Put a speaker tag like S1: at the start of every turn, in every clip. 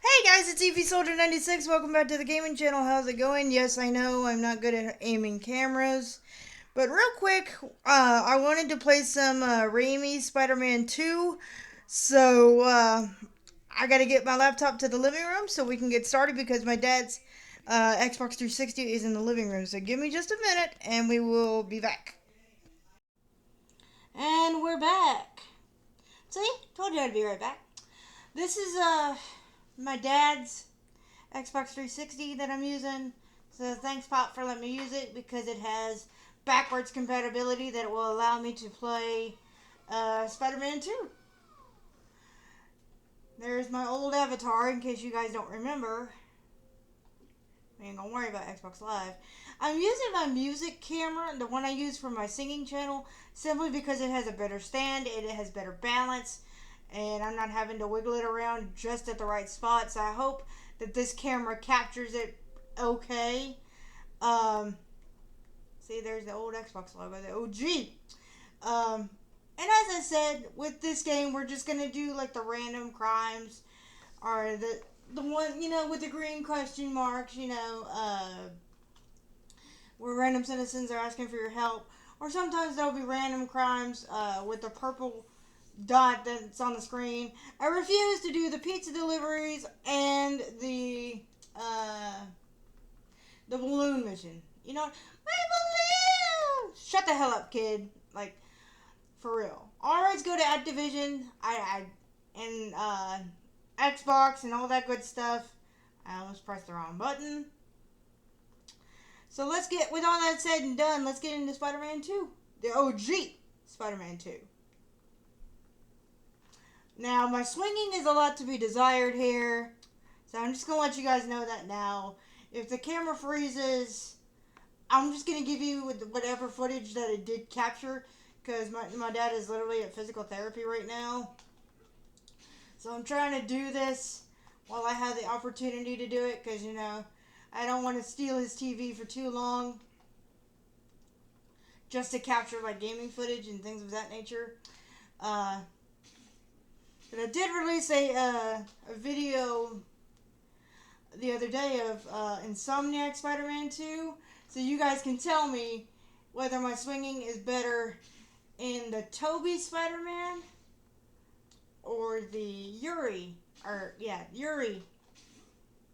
S1: Hey guys, it's Eevee Soldier 96. Welcome back to the gaming channel. How's it going? Yes, I know I'm not good at aiming cameras, but real quick, I wanted to play some Raimi Spider Man 2. So I got to get my laptop to the living room so we can get started because my dad's Xbox 360 is in the living room. So give me just a minute and we will be back. And we're back. See, told you I'd be right back. This is my dad's Xbox 360 that I'm using. So thanks, Pop, for letting me use it because it has backwards compatibility that will allow me to play Spider-Man 2. There's my old avatar in case you guys don't remember. I ain't gonna worry about Xbox Live. I'm using my music camera, the one I use for my singing channel, simply because it has a better stand, it has better balance, and I'm not having to wiggle it around just at the right spot. So I hope that this camera captures it okay. Um, See, there's the old Xbox logo, the OG. And as I said, with this game, we're just gonna do like the random crimes, or the one with the green question marks. Where random citizens are asking for your help, or sometimes there'll be random crimes with the purple dot that's on the screen. I refuse to do the pizza deliveries and uh, the balloon mission. My balloon! Shut the hell up, kid. Like, for real. Alright, go to Activision. And Xbox and all that good stuff. I almost pressed the wrong button. So let's get, with all that said and done, let's get into Spider-Man 2. The OG Spider-Man 2. Now, my swinging is a lot to be desired here. So I'm just going to let you guys know that now. If the camera freezes, I'm just going to give you whatever footage that it did capture. Because my dad is literally at physical therapy right now. So I'm trying to do this while I have the opportunity to do it. Because, I don't want to steal his TV for too long. Just to capture like gaming footage and things of that nature. But I did release a video the other day of Insomniac Spider-Man 2. So you guys can tell me whether my swinging is better in the Tobey Spider Man or the Yuri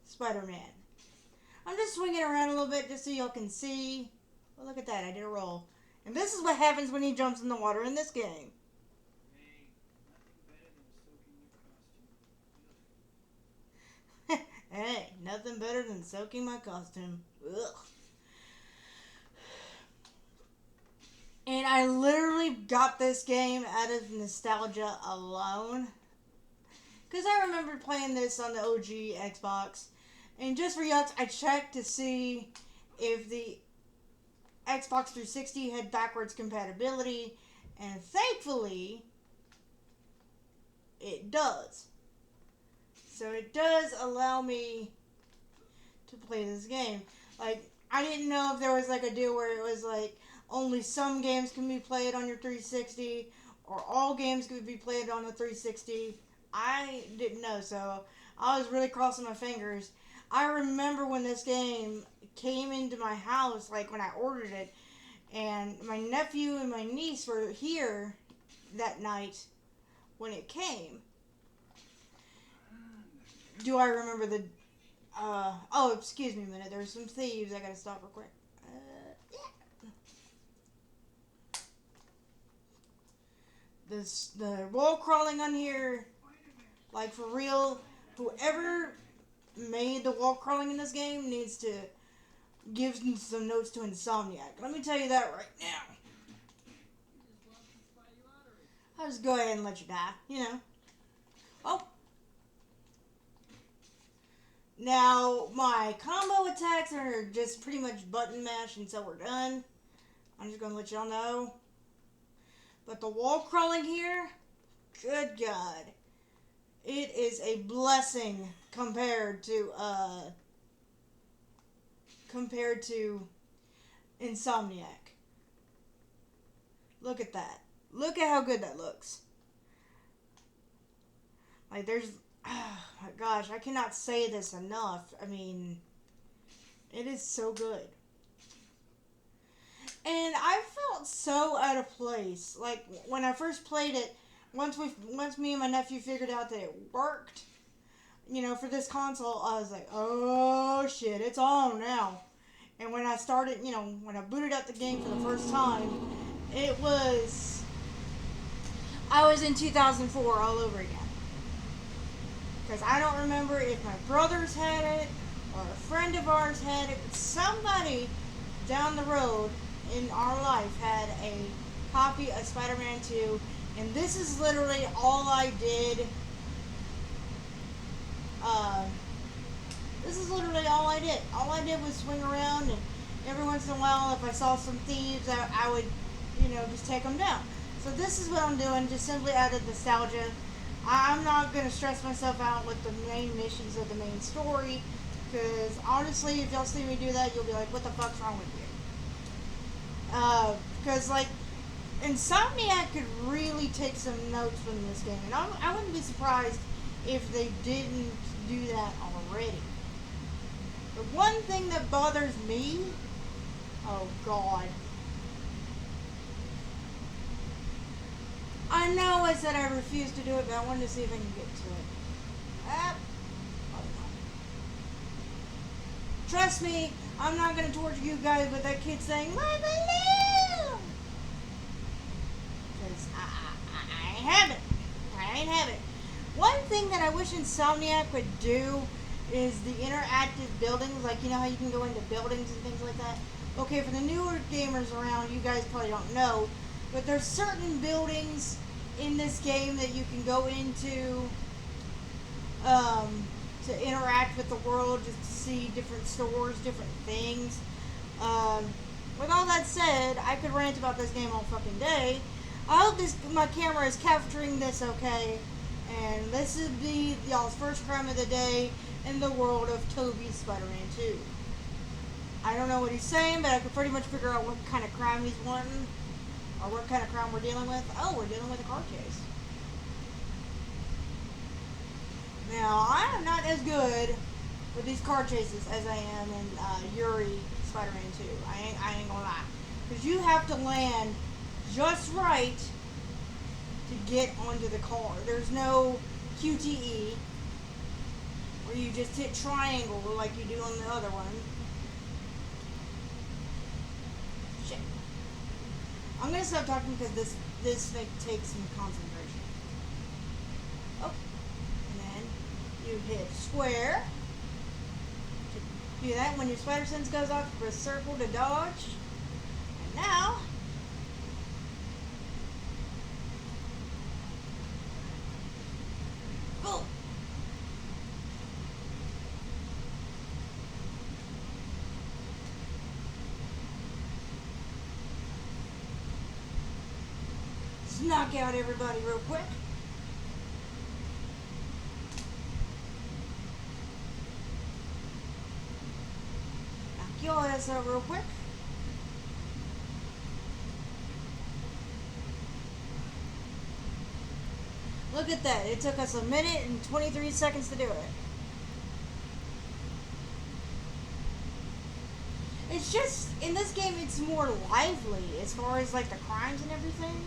S1: Spider Man. I'm just swinging around a little bit just so y'all can see. Well, look at that, I did a roll. And this is what happens when he jumps in the water in this game. Hey, nothing better than soaking my costume. Ugh. And I literally got this game out of nostalgia alone. Because I remember playing this on the OG Xbox. And just for yucks, I checked to see if the Xbox 360 had backwards compatibility. And thankfully, it does. So it does allow me to play this game. Like, I didn't know if there was like a deal where it was like only some games can be played on your 360 or all games could be played on the 360. I didn't know, so I was really crossing my fingers. I remember when this game came into my house, like when I ordered it, and my nephew and my niece were here that night when it came. Do I remember the oh, excuse me a minute. There's some thieves. I gotta stop real quick. Yeah. The wall crawling on here, like for real. Whoever made the wall crawling in this game needs to give some notes to Insomniac. Let me tell you that right now. I'll just go ahead and let you die. Oh, now my combo attacks are just pretty much button mash until we're done. I'm just gonna let y'all know. But the wall crawling here, good God, it is a blessing compared to Insomniac. Look at that. Look at how good that looks. Like there's, oh gosh, I cannot say this enough. I mean, it is so good. And I felt so out of place. Like when I first played it, once me and my nephew figured out that it worked, for this console, I was like, oh shit, it's on now. And when I started, when I booted up the game for the first time, it was I was in 2004 all over again. Because I don't remember if my brothers had it or a friend of ours had it, but somebody down the road in our life had a copy of Spider Man 2, and this is literally all I did. Uh, this is literally all I did. All I did was swing around, and every once in a while, if I saw some thieves, I would, just take them down. So this is what I'm doing, just simply out of nostalgia. I'm not going to stress myself out with the main missions of the main story, because honestly, if y'all see me do that, you'll be like, what the fuck's wrong with you? Because, like, Insomniac could really take some notes from this game, and I wouldn't be surprised if they didn't do that already. The one thing that bothers me, oh god, I know I said I refused to do it, but I wanted to see if I can get to it. Oh no. Trust me, I'm not going to torture you guys with that kid saying, my balloon! Because I ain't have it. I ain't have it. One thing that I wish Insomniac would do is the interactive buildings. Like, you know how you can go into buildings and things like that? Okay, for the newer gamers around, you guys probably don't know, but there's certain buildings in this game that you can go into to interact with the world, just to see different stores, different things. With all that said, I could rant about this game all fucking day. I hope my camera is capturing this okay, and this is y'all's first crime of the day in the world of Tobey Spider Man 2. I don't know what he's saying, but I could pretty much figure out what kind of crime he's wanting, or what kind of crime we're dealing with. Oh, we're dealing with a car chase. Now, I am not as good with these car chases as I am in Yuri Spider Man 2. I ain't gonna lie. Because you have to land just right to get onto the car. There's no QTE, where you just hit triangle like you do on the other one. Shit. I'm gonna stop talking because this takes some concentration. Oh, and then you hit square. To do that, when your spider sense goes off, you press circle to dodge. And now, go. Knock out everybody real quick. Knock your ass out real quick. Look at that. It took us 1 minute and 23 seconds to do it. It's just, in this game, it's more lively as far as like the crimes and everything.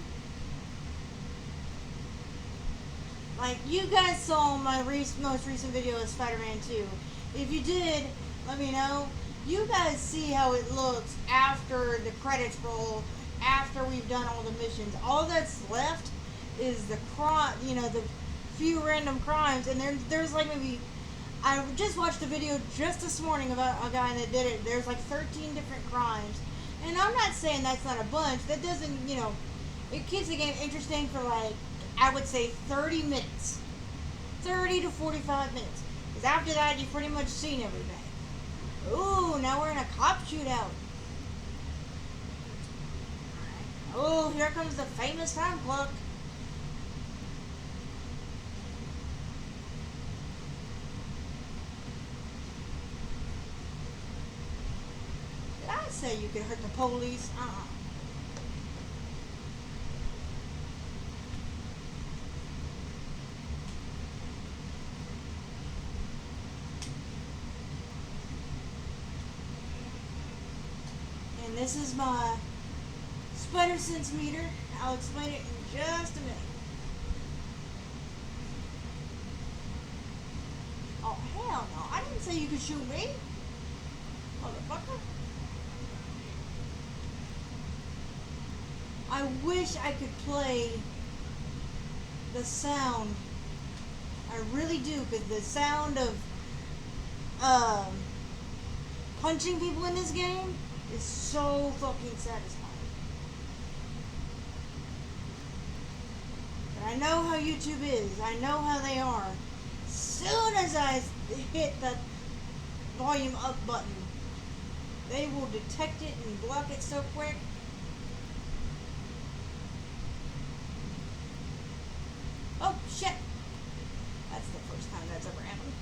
S1: Like, you guys saw my most recent video of Spider Man 2. If you did, let me know. You guys see how it looks after the credits roll, after we've done all the missions. All that's left is the the few random crimes, and there's like maybe, I just watched a video just this morning about a guy that did it. There's like 13 different crimes, and I'm not saying that's not a bunch. That doesn't, it keeps the game interesting for like, I would say 30 minutes. 30 to 45 minutes. Because after that, you've pretty much seen everything. Ooh, now we're in a cop shootout. Oh, here comes the famous time clock. Did I say you could hurt the police? And this is my spider sense meter. I'll explain it in just a minute. Oh, hell no. I didn't say you could shoot me. Motherfucker. I wish I could play the sound. I really do, because the sound of punching people in this game is so fucking satisfying. But I know how YouTube is. I know how they are. As soon as I hit the volume up button, they will detect it and block it so quick. Oh, shit. That's the first time that's ever happened.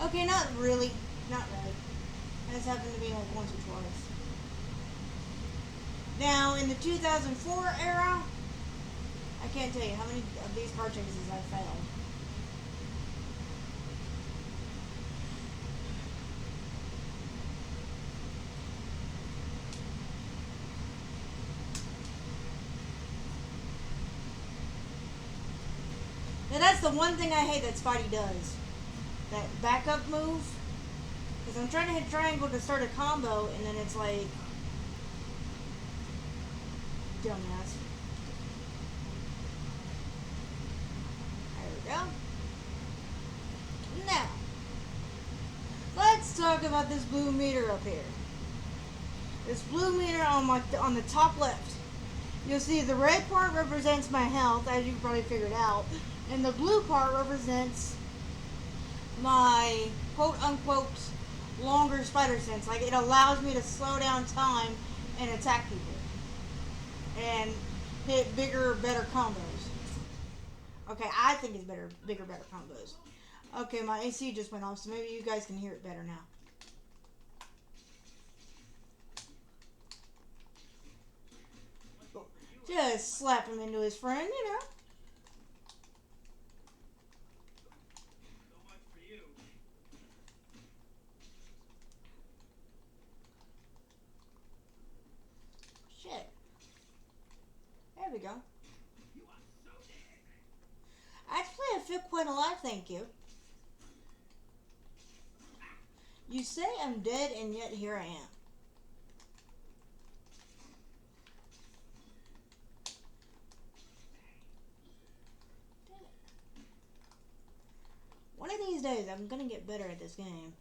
S1: Okay, not really. Not really. That's happened to me like once or twice. Now, in the 2004 era, I can't tell you how many of these car chases I failed. Now, that's the one thing I hate that Spidey does. That backup move. Because I'm trying to hit triangle to start a combo, and then it's like... Dumbass. There we go. Now, let's talk about this blue meter up here. This blue meter on the top left. You'll see the red part represents my health, as you probably figured out, and the blue part represents my quote-unquote longer spider sense. Like, it allows me to slow down time and attack people and hit bigger, better combos. Okay, I think it's bigger, better combos. Okay, my AC just went off, so maybe you guys can hear it better now. Just slap him into his friend, you know. Shit. There we go. Actually, I feel quite alive, thank you. You say I'm dead, and yet here I am. One of these days, I'm gonna get better at this game.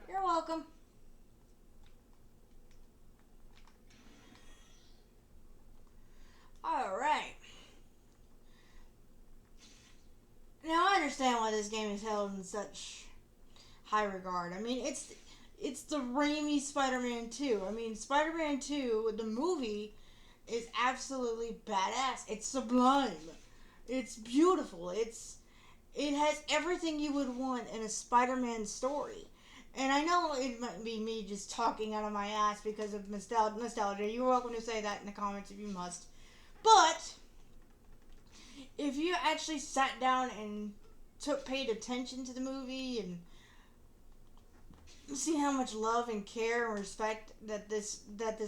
S1: You're welcome. Alright. Now, I understand why this game is held in such high regard. I mean, it's the Raimi Spider-Man 2. I mean, Spider-Man 2, the movie, is absolutely badass. It's sublime. It's beautiful. It has everything you would want in a Spider-Man story. And I know it might be me just talking out of my ass because of nostalgia. You're welcome to say that in the comments if you must. But if you actually sat down and paid attention to the movie and see how much love and care and respect that this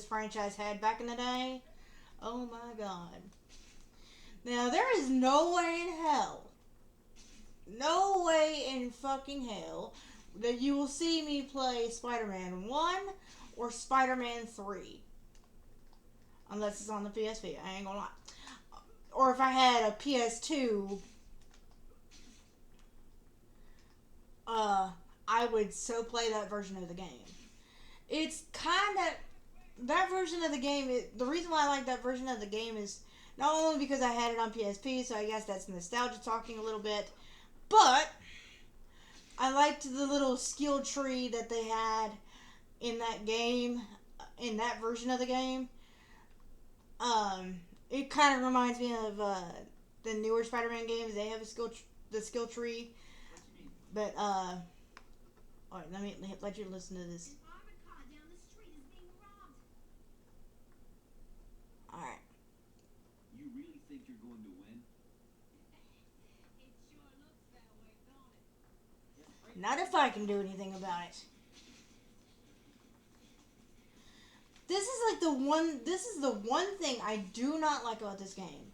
S1: franchise had back in the day, oh my god. Now, there is no way in hell, no way in fucking hell that you will see me play Spider-Man 1 or Spider-Man 3. Unless it's on the PSP, I ain't gonna lie. Or if I had a PS2, I would so play that version of the game. It's kind of... That version of the game, the reason why I like that version of the game is not only because I had it on PSP, so I guess that's nostalgia talking a little bit, but I liked the little skill tree that they had in that game, in that version of the game. It kind of reminds me of the newer Spider-Man games. They have the skill tree, but alright, let you listen to this. Alright.
S2: You really think you're going to win?
S1: Not if I can do anything about it. This is the one thing I do not like about this game.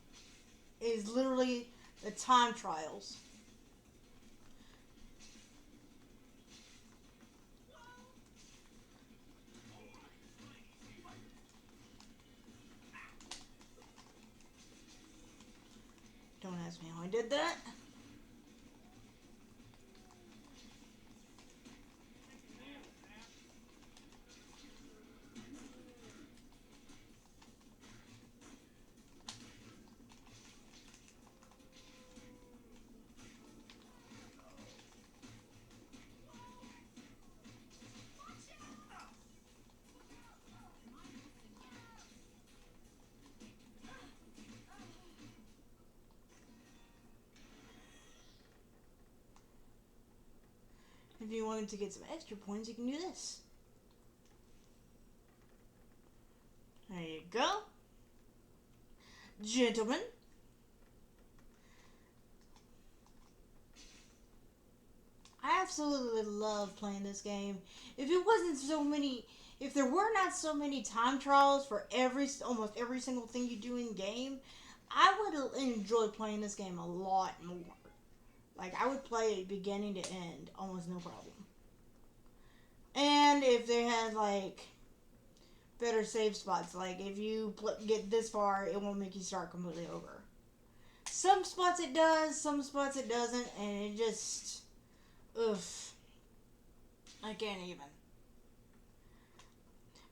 S1: Is literally the time trials. Don't ask me how I did that. If you wanted to get some extra points, you can do this. There you go. Gentlemen. I absolutely love playing this game. If it wasn't so many, if there were not so many time trials for almost every single thing you do in game, I would enjoy playing this game a lot more. Like, I would play it beginning to end, almost no problem. And if they had, like, better save spots, like, if you get this far, it won't make you start completely over. Some spots it does, some spots it doesn't, and it just, oof. I can't even.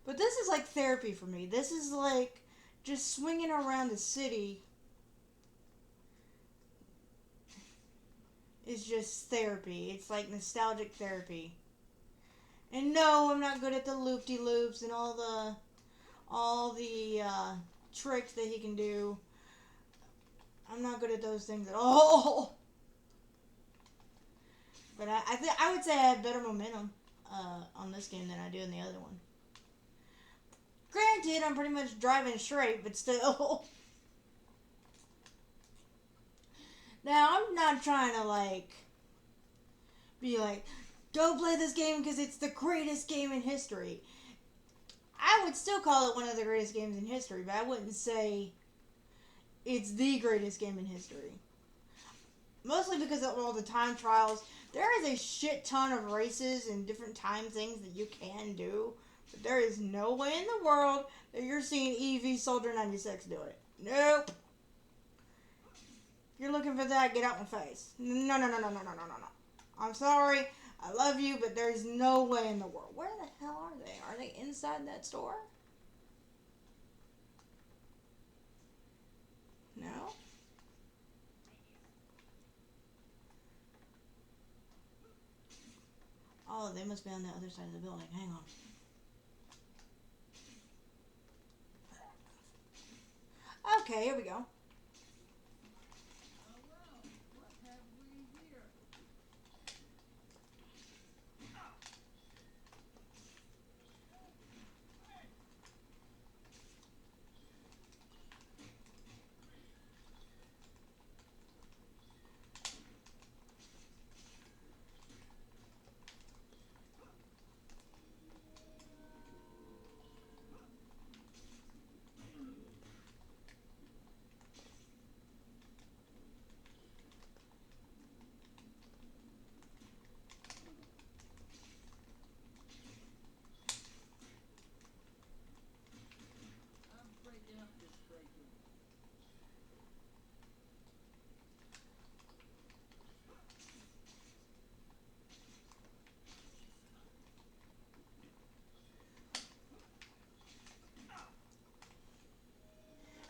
S1: But this is like therapy for me. This is like just swinging around the city is just therapy. It's like nostalgic therapy. And no, I'm not good at the loop-de-loops and all the tricks that he can do. I'm not good at those things at all. But I would say I have better momentum on this game than I do in the other one. Granted, I'm pretty much driving straight, but still. Now, I'm not trying to, like, be like, go play this game because it's the greatest game in history. I would still call it one of the greatest games in history, but I wouldn't say it's the greatest game in history. Mostly because of all the time trials. There is a shit ton of races and different time things that you can do, but there is no way in the world that you're seeing EV Soldier 96 do it. Nope. If you're looking for that, get out my face. No, no, no, no, no, no, no, no, no. I'm sorry. I love you, but there's no way in the world. Where the hell are they? Are they inside that store? No? Oh, they must be on the other side of the building. Hang on. Okay, here we go.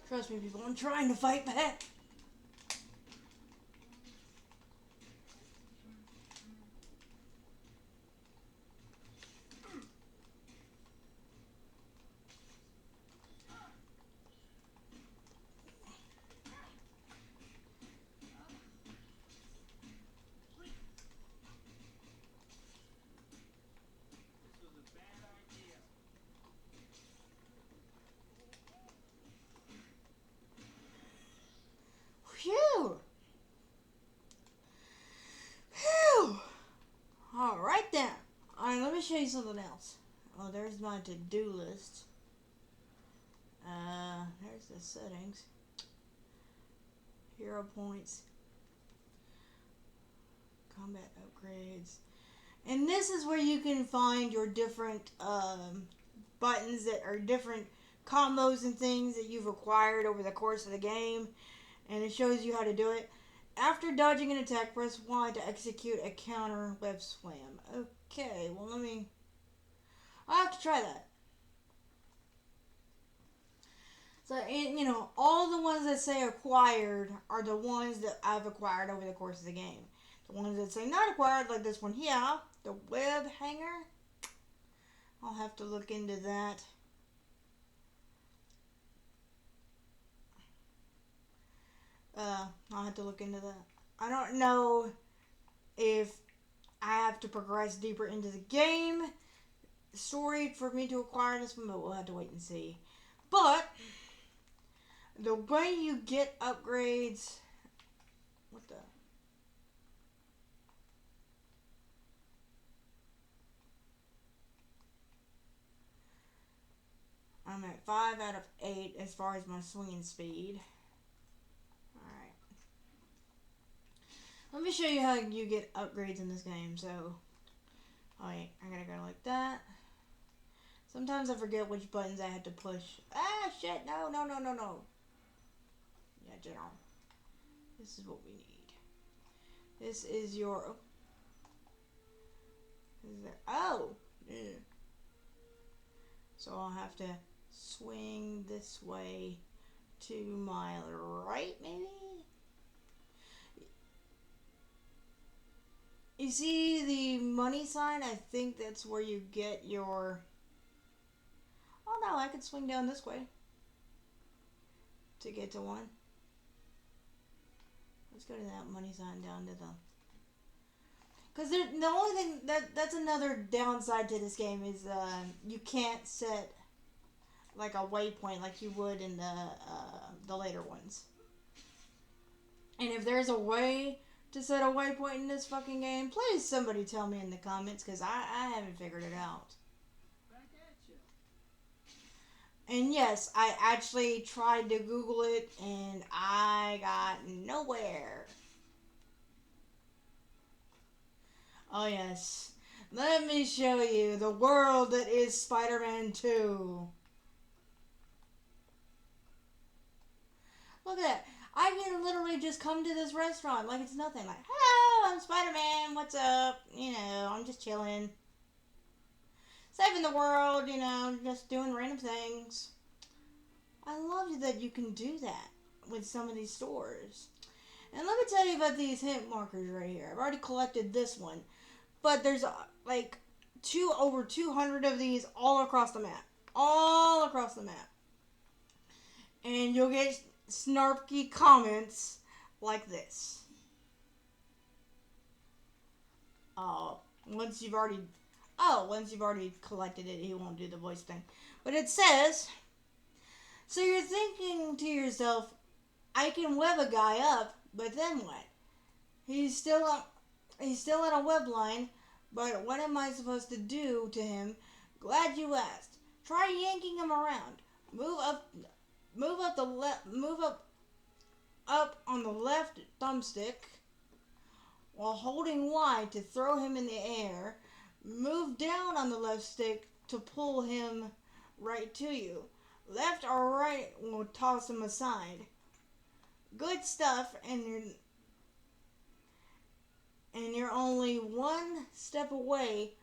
S1: Trust me, people, I'm trying to fight back. you something else. Oh, there's my to-do list. There's the settings. Hero points. Combat upgrades. And this is where you can find your different buttons that are different combos and things that you've acquired over the course of the game. And it shows you how to do it. After dodging an attack, press Y to execute a counter web slam. Okay, well I'll have to try that. So, and, all the ones that say acquired are the ones that I've acquired over the course of the game. The ones that say not acquired, like this one here, the web hanger, I'll have to look into that. I'll have to look into that. I don't know if I have to progress deeper into the game story for me to acquire this one, but we'll have to wait and see. But the way you get upgrades, what the? I'm at 5 out of 8 as far as my swinging speed. Alright. Let me show you how you get upgrades in this game. So, wait, I gotta go like that. Sometimes I forget which buttons I had to push. Ah, shit, no. Yeah, general. This is what we need. This is your... Oh! Yeah. So I'll have to swing this way to my right, maybe? You see the money sign? I think that's where you get your... Oh no, I could swing down this way to get to one. Let's go to that money sign down to the... Because the only thing that's another downside to this game is you can't set like a waypoint like you would in the later ones. And if there's a way to set a waypoint in this fucking game, please somebody tell me in the comments, because I haven't figured it out. And yes, I actually tried to Google it and I got nowhere. Oh yes, let me show you the world that is Spider-Man 2. Look at that. I can literally just come to this restaurant like it's nothing. Like, hello, I'm Spider-Man, what's up? I'm just chilling. Saving the world, just doing random things. I love that you can do that with some of these stores. And let me tell you about these hint markers right here. I've already collected this one. But there's like over 200 of these all across the map. All across the map. And you'll get snarky comments like this. Once you've already collected it, he won't do the voice thing. But it says, so you're thinking to yourself, I can web a guy up, but then what? He's still on a web line, but what am I supposed to do to him? Glad you asked. Try yanking him around. Move up on the left thumbstick while holding Y to throw him in the air. Move down on the left stick to pull him right to you. Left or right will toss him aside. Good stuff, and you're only one step away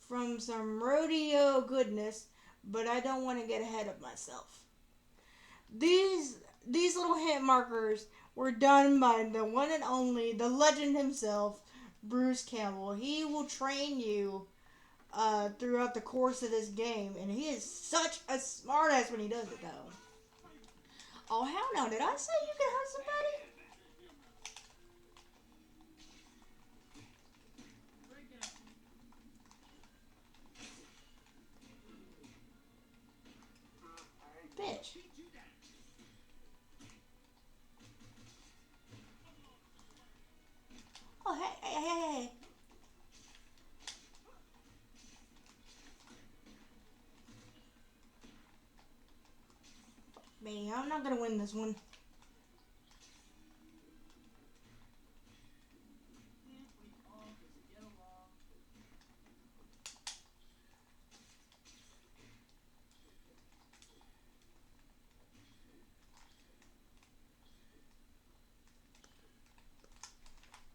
S1: from some rodeo goodness, but I don't want to get ahead of myself. These little hint markers were done by the one and only, the legend himself, Bruce Campbell. He will train you throughout the course of this game, and he is such a smartass when he does it, though. Oh, hell no. Did I say you could hurt somebody? Bitch. Oh, hey. Me, I'm not gonna win this one.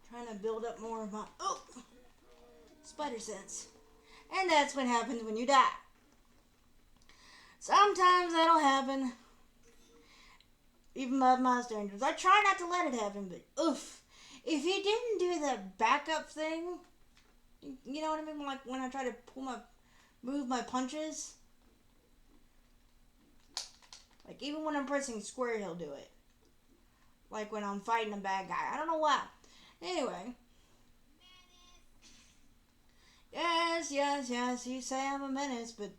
S1: Trying to build up more of my spider sense. And that's what happens when you die. Sometimes that'll happen, even by my standards. I try not to let it happen, but oof. If he didn't do the backup thing, you know what I mean? Like when I try to move my punches. Like even when I'm pressing square, he'll do it. Like when I'm fighting a bad guy. I don't know why. Anyway. Yes, yes, yes. You say I'm a menace, but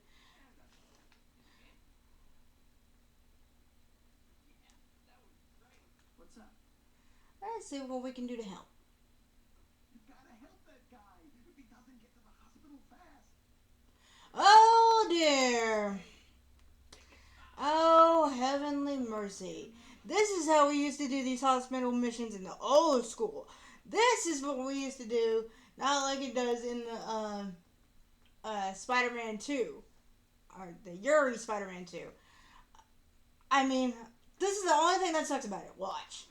S1: let's see what we can do to help. Oh dear. Oh heavenly mercy. This is how we used to do these hospital missions in the old school. This is what we used to do, not like it does in the Spider Man 2. Or the Yuri Spider Man 2. I mean, this is the only thing that sucks about it. Watch.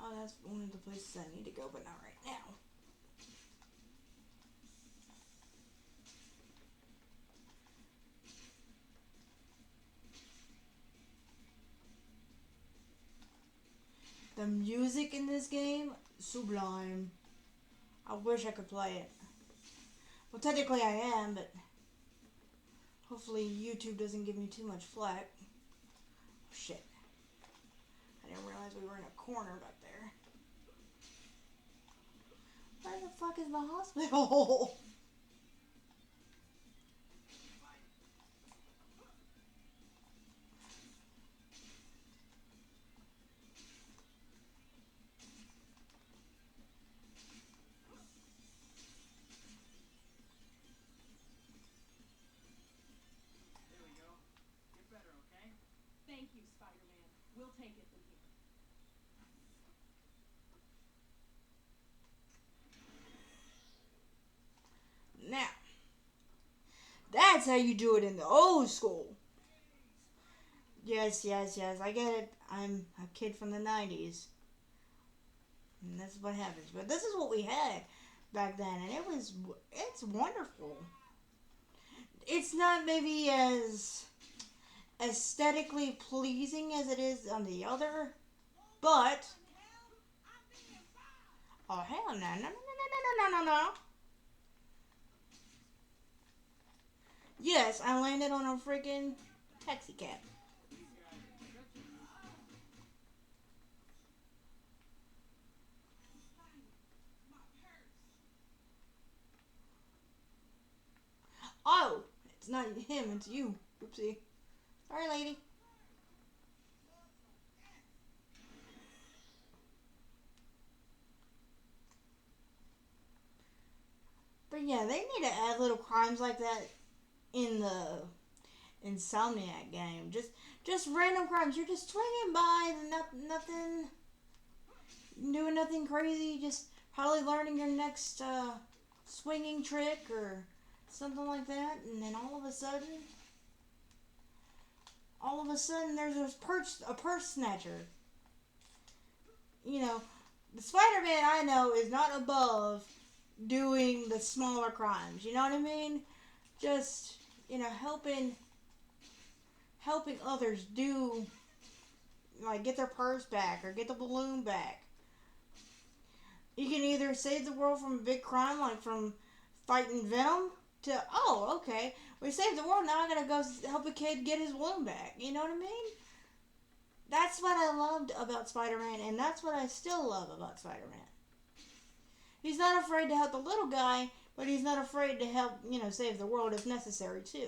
S1: Oh, that's one of the places I need to go, but not right now. The music in this game, sublime. I wish I could play it. Well, technically I am, but hopefully YouTube doesn't give me too much flack. Oh, shit. I didn't realize we were in a corner back there. Where the fuck is the hospital?
S2: Thank you, Spider Man. We'll take it from here.
S1: Now, that's how you do it in the old school. Yes, yes, yes, I get it. I'm a kid from the 90s. And that's what happens. But this is what we had back then, and it's wonderful. It's not maybe as aesthetically pleasing as it is on the other, but oh hell no no no no no no no no. Yes, I landed on a freaking taxi cab. Oh, it's not him, it's you. Oopsie. Sorry, lady. But yeah, they need to add little crimes like that in the Insomniac game. Just random crimes. You're just swinging by, nothing, doing nothing crazy. Just probably learning your next swinging trick or something like that, and then all of a sudden, there's a purse snatcher. You know, the Spider-Man I know is not above doing the smaller crimes. You know what I mean? Just helping others do like get their purse back or get the balloon back. You can either save the world from a big crime, like from fighting Venom, to oh okay, we saved the world. Now I gotta go help a kid get his balloon back. You know what I mean? That's what I loved about Spider-Man, and that's what I still love about Spider-Man. He's not afraid to help the little guy, but he's not afraid to help, save the world if necessary, too.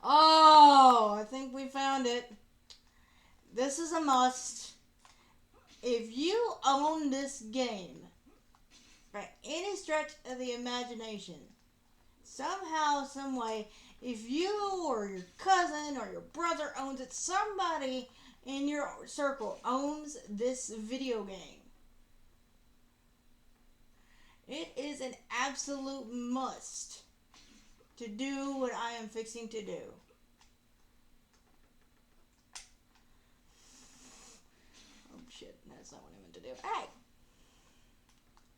S1: Oh, I think we found it. This is a must. If you own this game, by any stretch of the imagination, somehow, some way, if you or your cousin or your brother owns it, somebody in your circle owns this video game, it is an absolute must to do what I am fixing to do. Oh shit, that's not what I meant to do. Hey!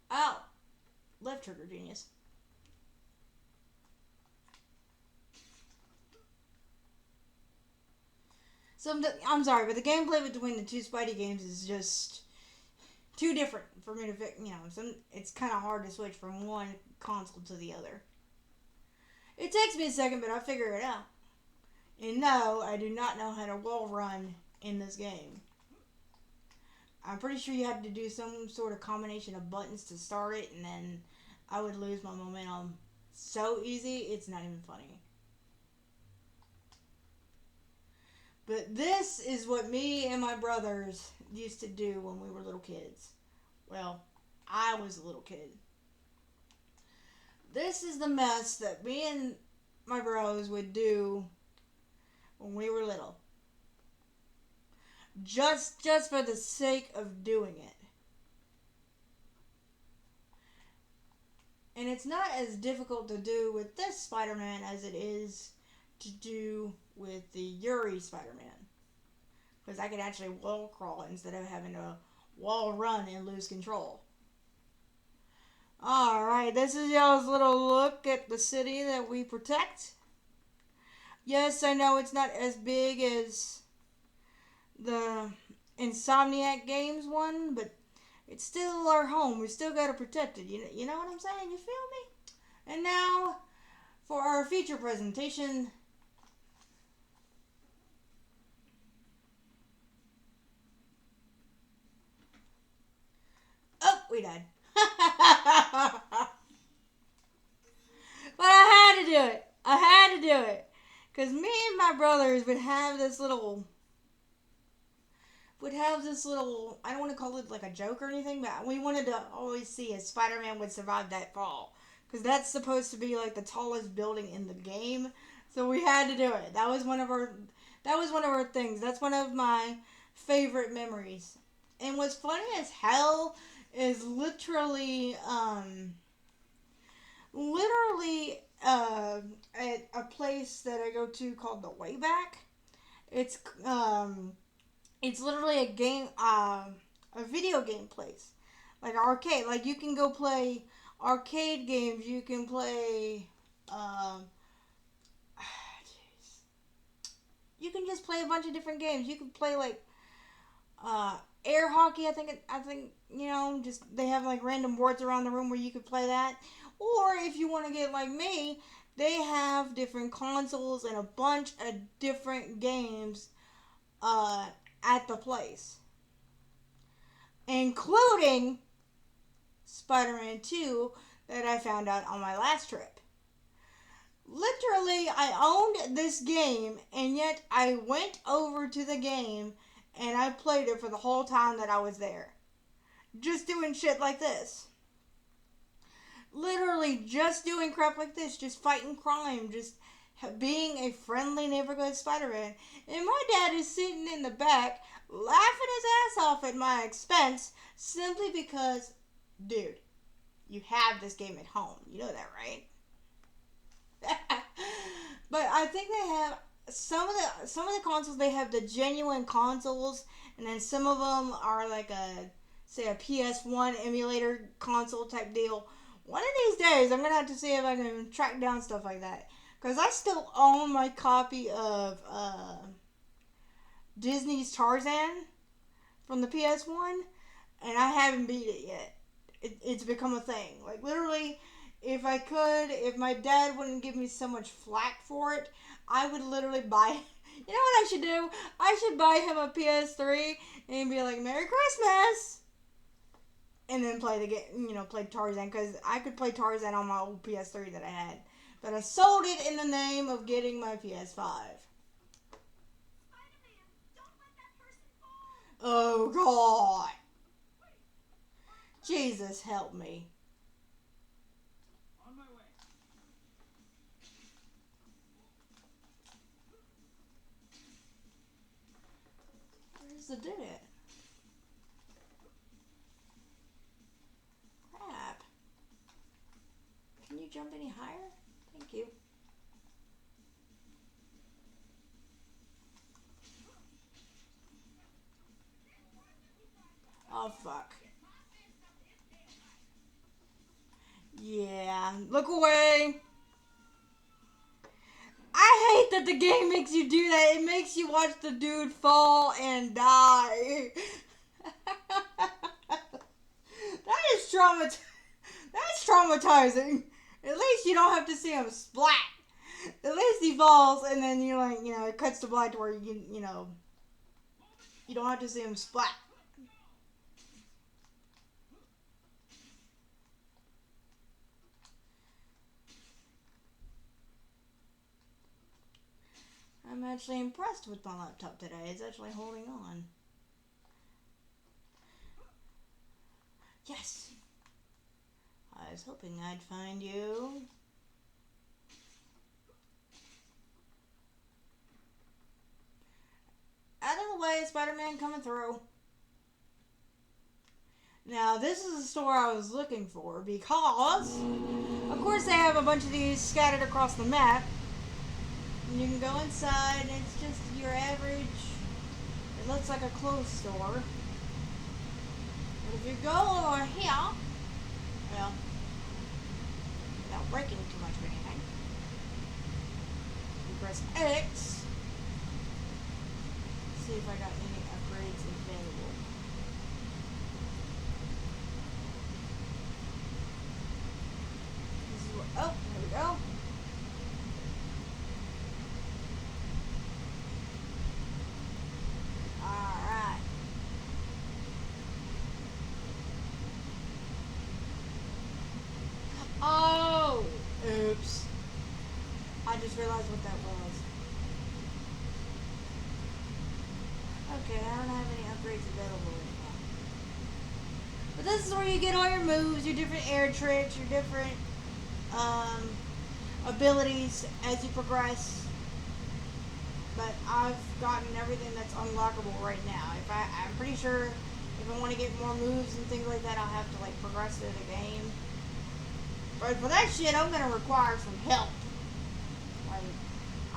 S1: Oh! Left trigger, genius. I'm sorry, but the gameplay between the two Spidey games is just too different for me to fix. It's kind of hard to switch from one console to the other. It takes me a second, but I figure it out. And no, I do not know how to wall run in this game. I'm pretty sure you had to do some sort of combination of buttons to start it, and then I would lose my momentum so easy, it's not even funny. But this is what me and my brothers used to do when we were little kids. Well, I was a little kid. This is the mess that me and my bros would do when we were little. Just for the sake of doing it. And it's not as difficult to do with this Spider-Man as it is to do with the Yuri Spider-Man. Because I could actually wall crawl instead of having to wall run and lose control. Alright, this is y'all's little look at the city that we protect. Yes, I know it's not as big as the Insomniac Games one, but it's still our home. We still gotta protect it. You know what I'm saying? You feel me? And now, for our feature presentation. Oh, we died. But I had to do it. I had to do it. Because me and my brothers would have this little, I don't want to call it like a joke or anything, but we wanted to always see if Spider-Man would survive that fall. Because that's supposed to be like the tallest building in the game. So we had to do it. That was one of our things. That's one of my favorite memories. And what's funny as hell is literally at a place that I go to called the Wayback. It's literally a video game place, like arcade. Like you can go play arcade games. You can play, you can just play a bunch of different games. You can play like air hockey. I think just they have like random boards around the room where you could play that. Or if you want to get like me, they have different consoles and a bunch of different games at the place, including Spider-Man 2 that I found out on my last trip. Literally, I owned this game, and yet I went over to the game and I played it for the whole time that I was there. Just doing shit like this. Literally just doing crap like this. Just fighting crime. Just being a friendly neighborhood Spider-Man. And my dad is sitting in the back laughing his ass off at my expense simply because, dude, you have this game at home. You know that, right? But I think they have some of the consoles. They have the genuine consoles, and then some of them are like a PS1 emulator console type deal. One of these days, I'm gonna have to see if I can track down stuff like that, because I still own my copy of Disney's Tarzan from the PS1, and I haven't beat it yet. It's become a thing. Like literally, if my dad wouldn't give me so much flack for it, I would literally buy. You know what I should do? I should buy him a PS3 and be like, Merry Christmas! and then play the game, play Tarzan, because I could play Tarzan on my old PS3 that I had, but I sold it in the name of getting my PS5.
S2: Spider-Man, don't let that person fall.
S1: Oh God, Jesus help me!
S2: On my way.
S1: Where's the dude at? Crap! Can you jump any higher? Thank you. Oh fuck. Yeah, look away. I hate that the game makes you do that. It makes you watch the dude fall and die. That is That's traumatizing. At least you don't have to see him splat. At least he falls and then you're like, it cuts to black to where you don't have to see him splat. I'm actually impressed with my laptop today. It's actually holding on. Yes! I was hoping I'd find you. Out of the way, Spider-Man coming through. Now, this is the store I was looking for because, of course, they have a bunch of these scattered across the map. And you can go inside, and it's just your average, it looks like a clothes store. But if you go over here, well, without breaking too much of anything, you press X, see if I got any upgrades available. This is what, oh, there we go. Alright. Oh! Oops. I just realized what that was. Okay, I don't have any upgrades available anymore. But this is where you get all your moves, your different air tricks, your different abilities as you progress. But I've gotten everything that's unlockable right now. I'm pretty sure if I want to get more moves and things like that, I'll have to progress through the game. But for that shit, I'm gonna require some help.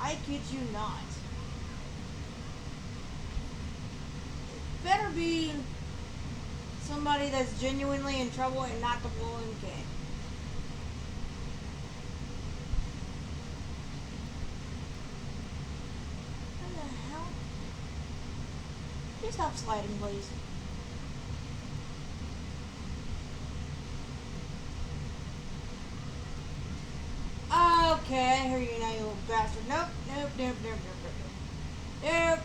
S1: I kid you not. It better be somebody that's genuinely in trouble and not the Balloon King. What the hell? Please stop sliding, please. Okay, I hear you now, you little bastard. Nope, nope, nope, nope, nope, nope, nope.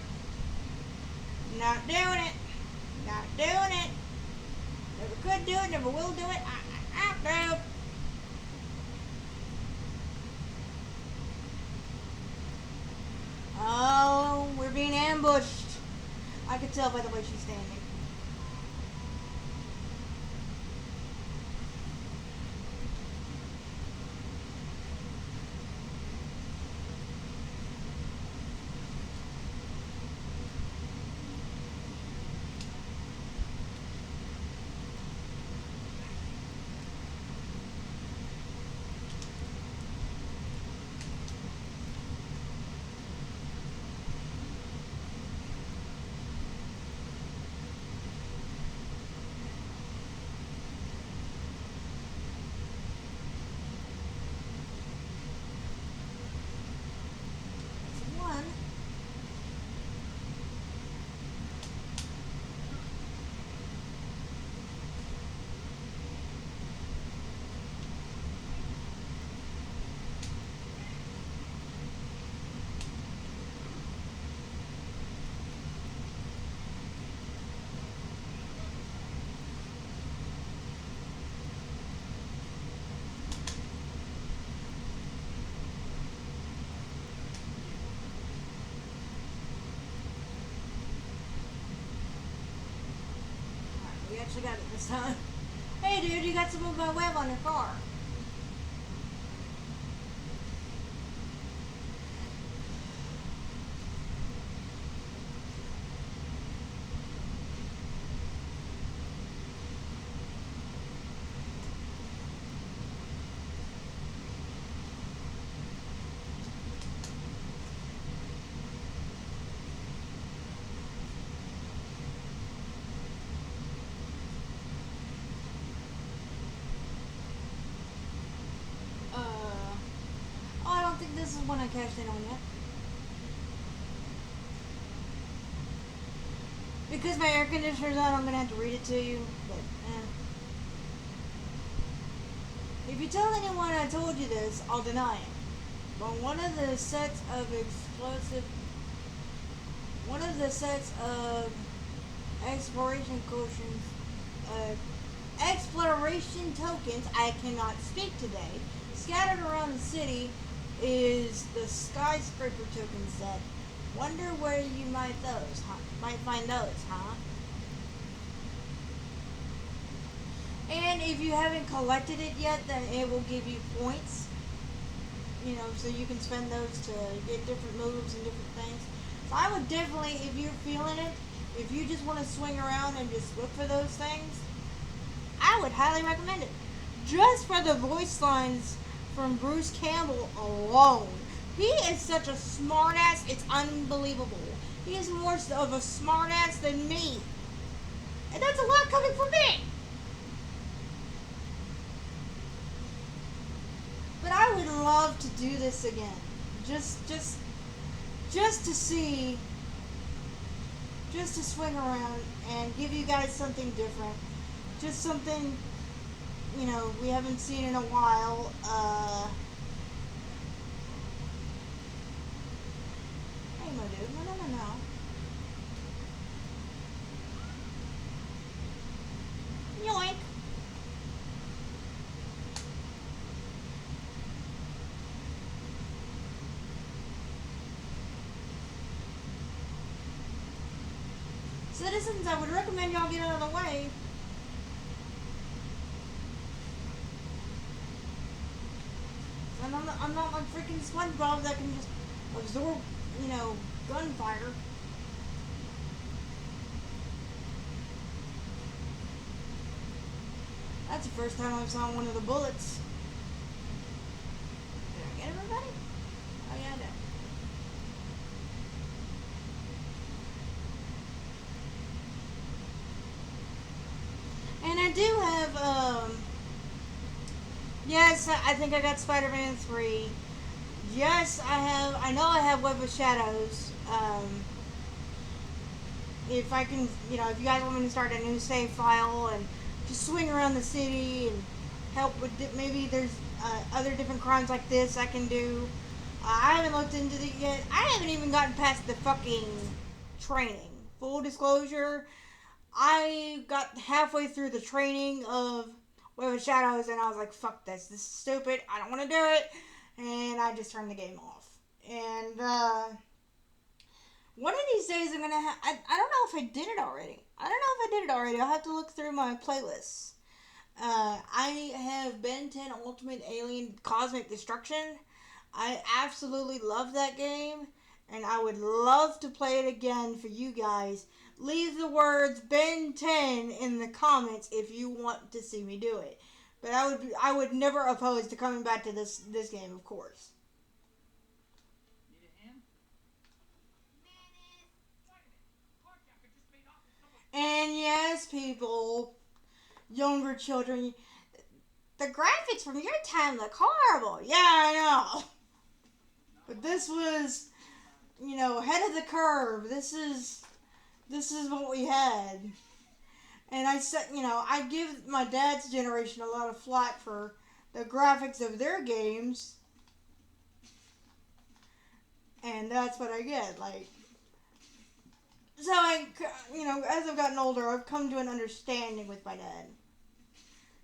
S1: Not doing it. Not doing it. Never could do it, never will do it. Nope. Oh, we're being ambushed. I could tell by the way she's standing. actually got it this time. Hey dude, you got some of my web on your car. Oh, I don't think this is one I cashed in on yet. Because my air conditioner's on, I'm gonna have to read it to you. But, if you tell anyone I told you this, I'll deny it. But one of the sets of exploration tokens I cannot speak today, scattered around the city, is the skyscraper token set. Wonder where you might find those, huh? And if you haven't collected it yet, then it will give you points. You know, so you can spend those to get different moves and different things. So I would definitely, if you're feeling it, if you just want to swing around and just look for those things, I would highly recommend it. Just for the voice lines from Bruce Campbell alone. He is such a smartass, it's unbelievable. He is more of a smartass than me. And that's a lot coming from me. But I would love to do this again. Just to see, just to swing around and give you guys something different. Just something, you know, we haven't seen in a while. Hey, my dude, no. Yoink. Citizens, I would recommend y'all get out of the way. I'm not like freaking SpongeBob that can just absorb, you know, gunfire. That's the first time I've saw one of the bullets. Did I get everybody? Oh yeah, I did. And I do have, yes, I think I got Spider Man 3. Yes, I know I have Web of Shadows. If I can, you know, if you guys want me to start a new save file and just swing around the city and help with maybe there's other different crimes like this I can do. I haven't looked into it yet. I haven't even gotten past the fucking training. Full disclosure, I got halfway through the training of Web of Shadows and I was like, fuck this. This is stupid. I don't want to do it. And I just turned the game off. And one of these days I'm gonna have. I don't know if I did it already. I'll have to look through my playlists. I have Ben 10 Ultimate Alien Cosmic Destruction. I absolutely love that game, and I would love to play it again for you guys. Leave the words Ben 10 in the comments if you want to see me do it. But I would never oppose to coming back to this game, of course. And yes, people, younger children, the graphics from your time look horrible. Yeah, I know. But this was, you know, ahead of the curve. This is what we had. And I said, you know, I give my dad's generation a lot of flack for the graphics of their games. And that's what I get. Like, so you know, as I've gotten older, I've come to an understanding with my dad.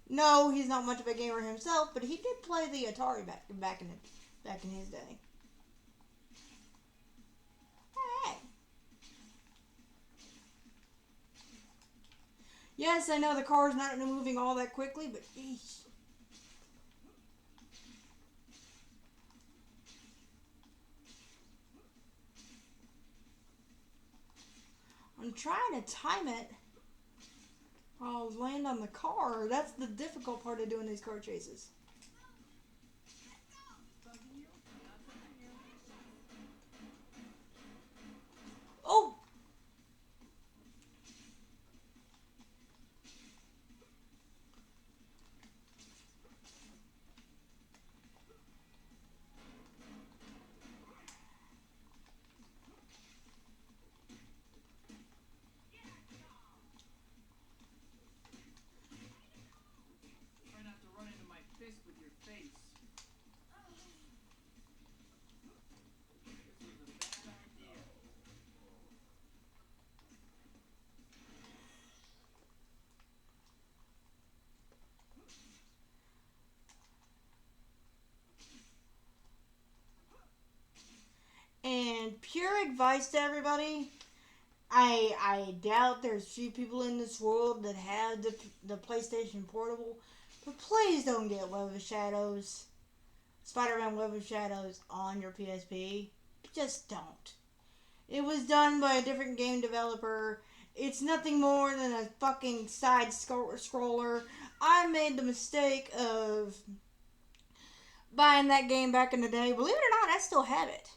S1: No, he's not much of a gamer himself, but he did play the Atari back in his day. Hey. Yes, I know the car's not moving all that quickly, but eesh. I'm trying to time it while I land on the car. That's the difficult part of doing these car chases. Oh!
S2: Try not to run into my fist with your face. This was a bad idea.
S1: And pure advice to everybody. I doubt there's few people in this world that have the PlayStation Portable, but please don't get Web of Shadows, Spider-Man Web of Shadows on your PSP. Just don't. It was done by a different game developer. It's nothing more than a fucking side scroller. I made the mistake of buying that game back in the day. Believe it or not, I still have it.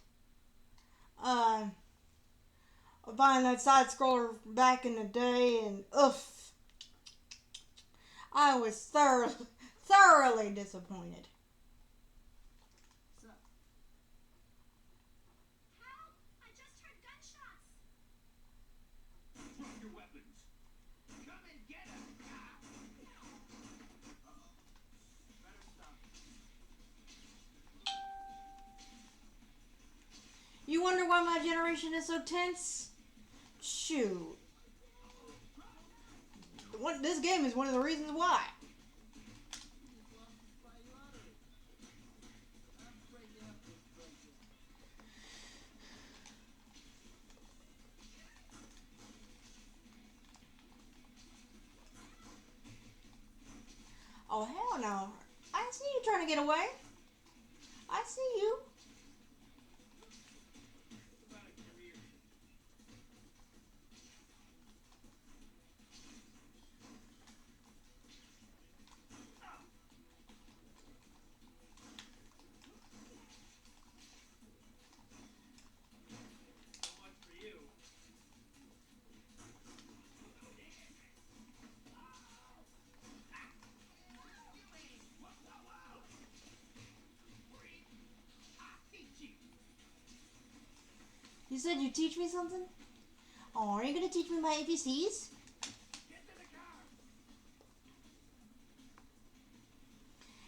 S1: Uh, Buying that side scroller back in the day, and oof, I was thoroughly disappointed.
S2: So,
S3: Help! I just heard gunshots!
S4: Drop your weapons. Come and get him.
S2: better stop.
S1: You wonder why my generation is so tense? Shoot. This game is one of the reasons why. Oh, hell no. I see you trying to get away. I see you.
S4: About a career. So much for you.
S1: You said you'd teach me something? Oh, are you going to teach me my ABCs?
S4: Get to the car.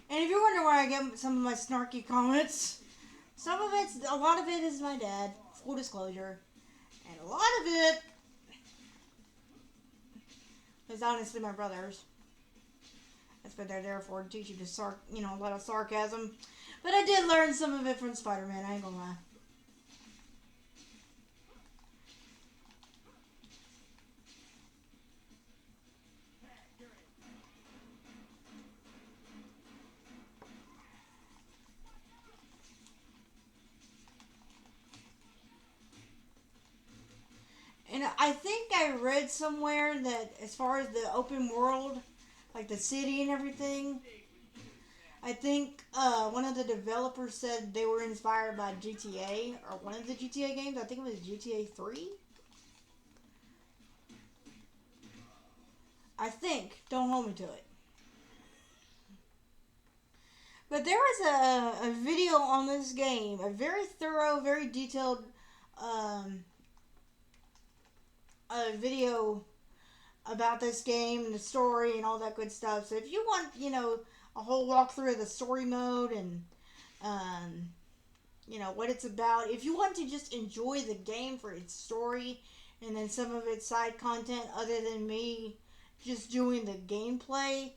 S1: And if you're wondering where I get some of my snarky comments, a lot of it is my dad, full disclosure. And a lot of it is honestly my brother's. That's what they're there for, to teach you to a lot of sarcasm. But I did learn some of it from Spider Man, I ain't gonna lie. And I think I read somewhere that as far as the open world, like the city and everything, I think one of the developers said they were inspired by GTA, or one of the GTA games. I think it was GTA 3. I think. Don't hold me to it. But there was a video on this game, a very thorough, very detailed a video about this game and the story and all that good stuff. So if you want, a whole walkthrough of the story mode and, what it's about, if you want to just enjoy the game for its story and then some of its side content other than me just doing the gameplay,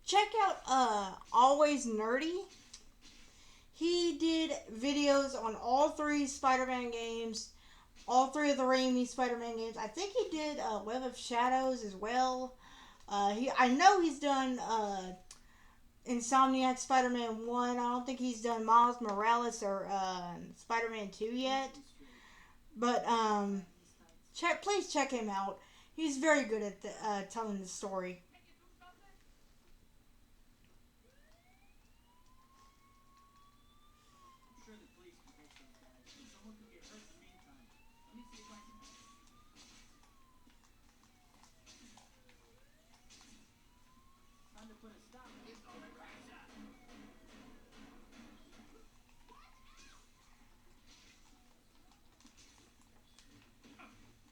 S1: check out Always Nerdy. He did videos on all three Spider-Man games, all three of the Raimi Spider-Man games. I think he did Web of Shadows as well. I know he's done Insomniac Spider-Man 1. I don't think he's done Miles Morales or Spider-Man 2 yet. But please check him out. He's very good at telling the story.
S4: I'm sure the police can catch those guys. Someone could get hurt in the meantime. Let me see if I can. Time to put a stop to this.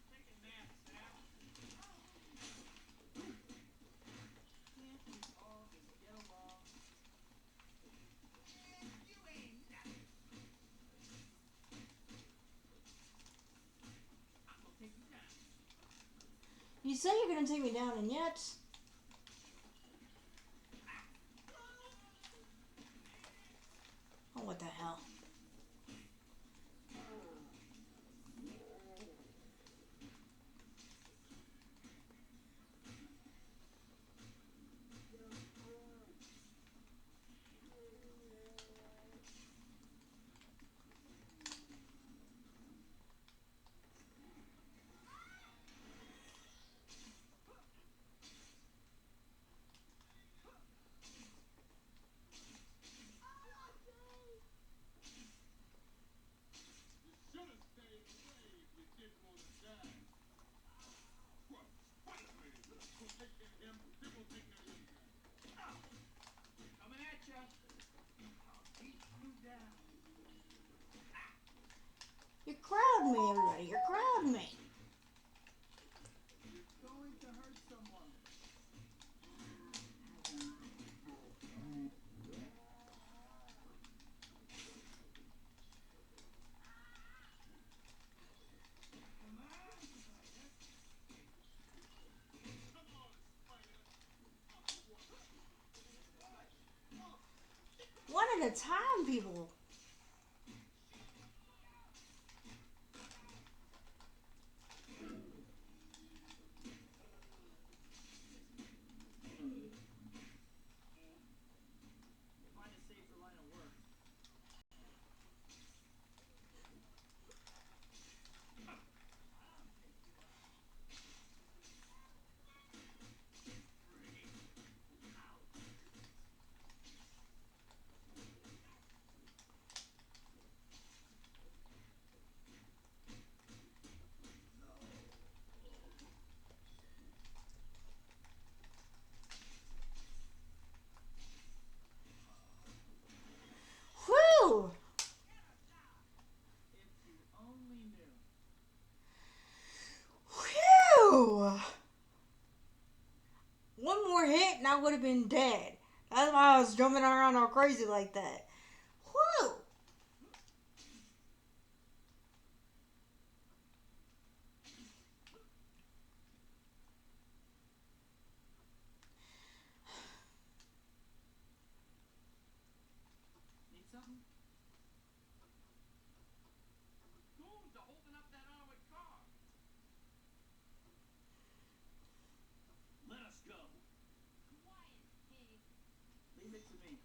S4: Take a nap, Sam. Can't we all just get along? You ain't nothing. I'm gonna take you down.
S1: You say you're gonna take me down, and yet oh, what the hell?
S4: You should have stayed away if you didn't want to die. What? Spider-Man! We'll take care of him, then we'll take care of you. Coming at ya! I'll beat you down.
S1: You crowd me, everybody. You crowd me.
S4: You're going to hurt someone. Come on, Spider. Come on, Spider.
S1: One at a time, people.
S4: Find a safer line of work.
S1: Whew!
S4: If you only knew.
S1: Whew! One more hit and I would have been dead. That's why I was jumping around all crazy like that. Whew!
S4: Need something? Goons are holding up that armored car. Let us go.
S3: Quiet, pig.
S4: Leave it to me.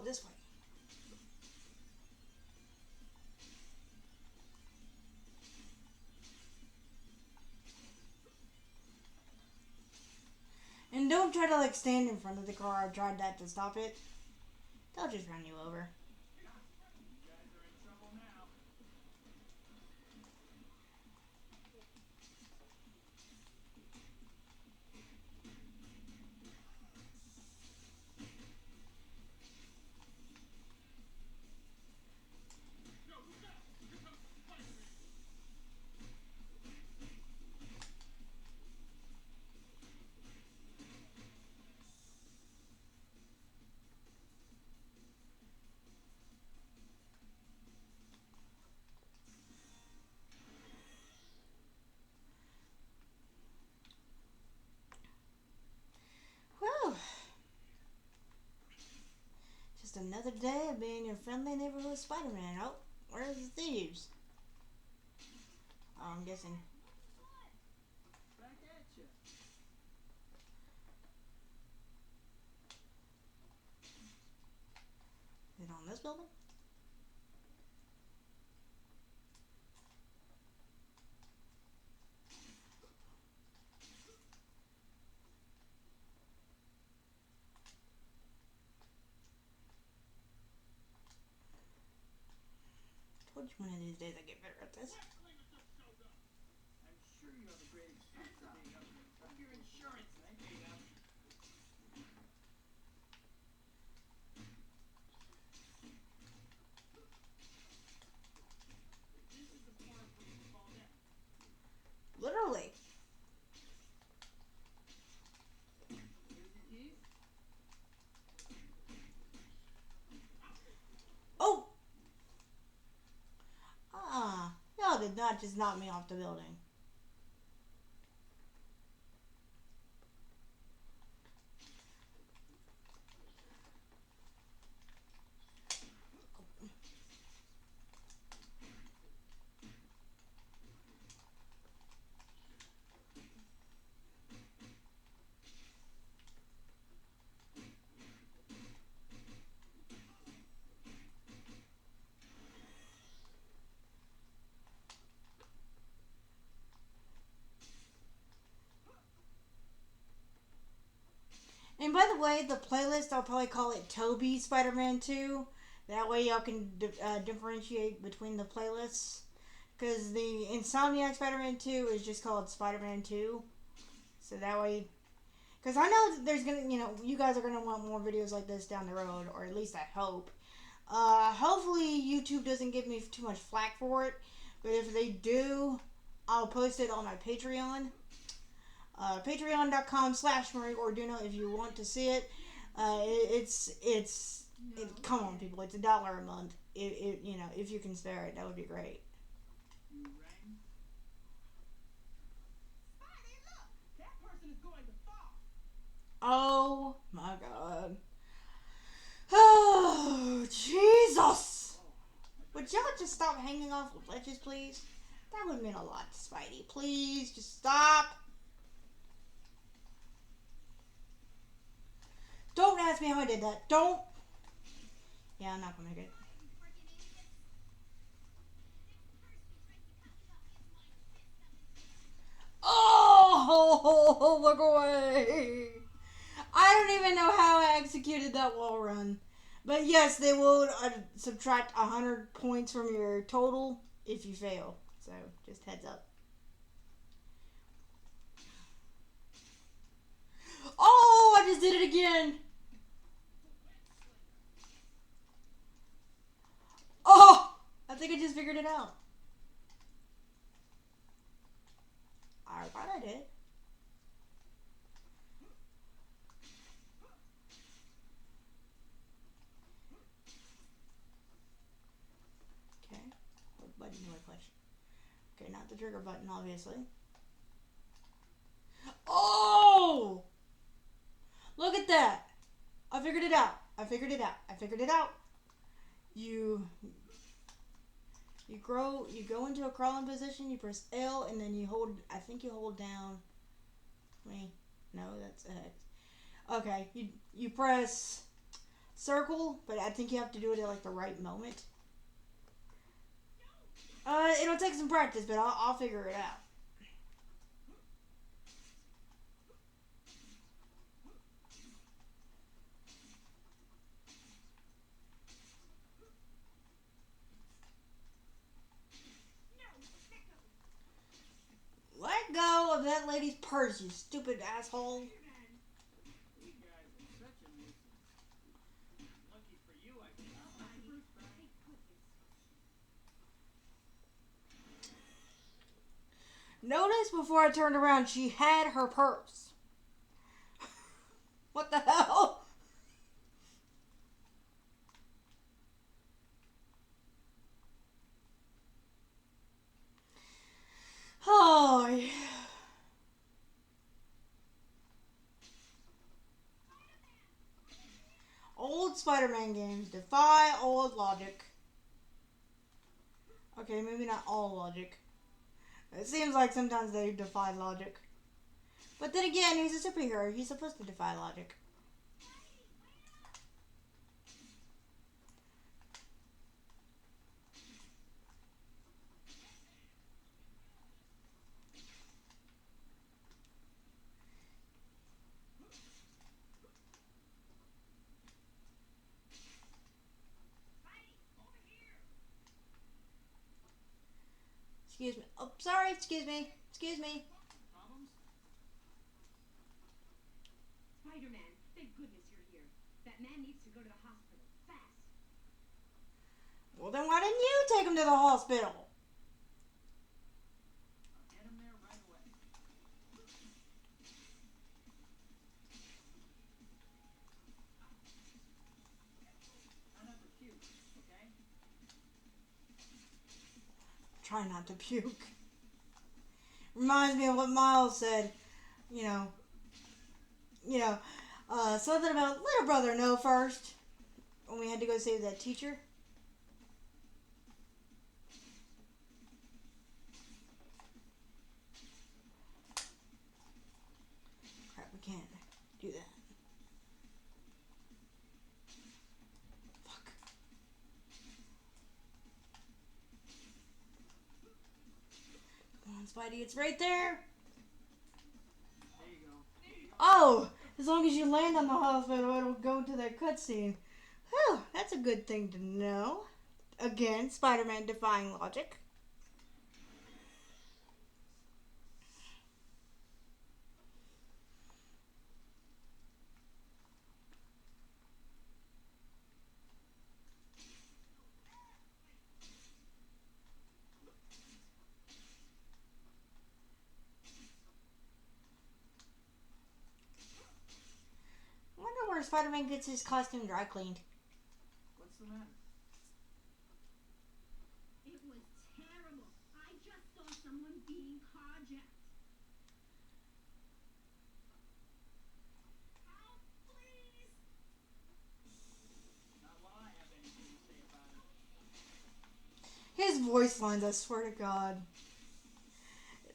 S1: this way. And don't try to like stand in front of the car. I tried that to stop it. They'll just run you over.
S4: You guys are in trouble now. No, look out! Here comes Spider Man.
S1: Whew. Just another day of being your friendly neighborhood Spider-Man. Oh, where's the thieves? Oh, I'm guessing.
S4: Back at you.
S1: Is it on this building? Told you one of these days I get better at this.
S4: Wrestling has just showed up.
S5: I'm sure you have a great excuse for being up here. From your insurance, I paid up.
S4: This is the part where you fall down.
S1: Literally.
S5: Here's your keys.
S1: Oh! Y'all did not just knock me off the building. And by the way, the playlist, I'll probably call it Tobey Spider Man 2. That way y'all can differentiate between the playlists. Because the Insomniac Spider Man 2 is just called Spider Man 2. So that way. Because I know that there's going to, you guys are going to want more videos like this down the road. Or at least I hope. Hopefully YouTube doesn't give me too much flack for it. But if they do, I'll post it on my Patreon. Patreon.com/Marie Orduno if you want to see it. Come on, people, it's $1 a month. If you can spare it, that would be great.
S5: You rang?
S2: Spidey, look! That person is going to fall.
S1: Oh my God. Oh, Jesus! Would y'all just stop hanging off of ledges, please? That would mean a lot to Spidey. Please, just stop. Don't ask me how I did that. Don't. Yeah, I'm not gonna make it. Oh, look away. I don't even know how I executed that wall run. But yes, they will subtract 100 points from your total if you fail. So, just heads up. Oh, I just did it again. Oh, I think I just figured it out. I thought I did. Okay. What button do I push? Okay, not the trigger button, obviously. Oh! Look at that. I figured it out. I figured it out. I figured it out. You go into a crawling position, you press L, and then you hold, I think you hold down, no, that's X. Okay, you press circle, but I think you have to do it at like the right moment. It'll take some practice, but I'll figure it out. Let go of that lady's purse, you stupid asshole.
S5: You guys are such a nuisance. Lucky for you, I can have my purse back.
S1: Notice before I turned around, she had her purse. What the hell? Oh, yeah. Old Spider Man games defy old logic. Okay, maybe not all logic. It seems like sometimes they defy logic. But then again, he's a superhero. He's supposed to defy logic. Excuse me. Oh, sorry. Excuse me. Excuse me.
S5: Problems?
S2: Spider-Man, thank goodness you're here. That man needs to go to the hospital. Fast.
S1: Well, then why didn't you take him to the hospital?
S5: I'll get him there right away. Try not to puke, okay?
S1: Try not to puke. Reminds me of what Miles said. You know, something about little brother know first when we had to go save that teacher. Crap, we can't do that. Fuck. Come on, Spidey, it's right there.
S5: There you go.
S1: Oh, as long as you land on the hospital, it'll go to that cutscene. Whew, that's a good thing to know. Again, Spider-Man defying logic. I wonder where Spider-Man gets his costume dry cleaned.
S5: What's the matter?
S3: It was terrible. I just saw someone being carjacked. Help, please!
S5: Not while I have anything to say about it.
S1: His voice lines, I swear to God.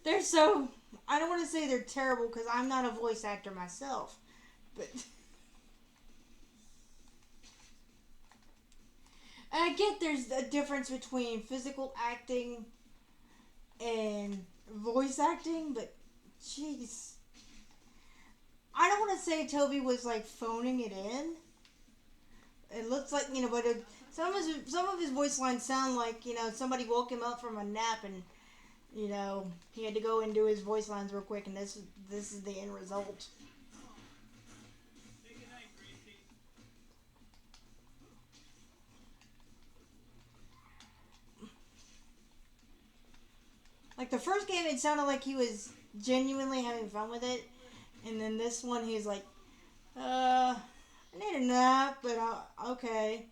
S1: They're so... I don't want to say they're terrible because I'm not a voice actor myself. But... And I get there's a difference between physical acting and voice acting, but jeez. I don't want to say Tobey was like phoning it in. It looks like, but some of his voice lines sound like, somebody woke him up from a nap and, he had to go and do his voice lines real quick, and this is the end result.
S5: Say goodnight, Gracie.
S1: Like the first game, it sounded like he was genuinely having fun with it, and then this one, he's like, I need a nap, but okay.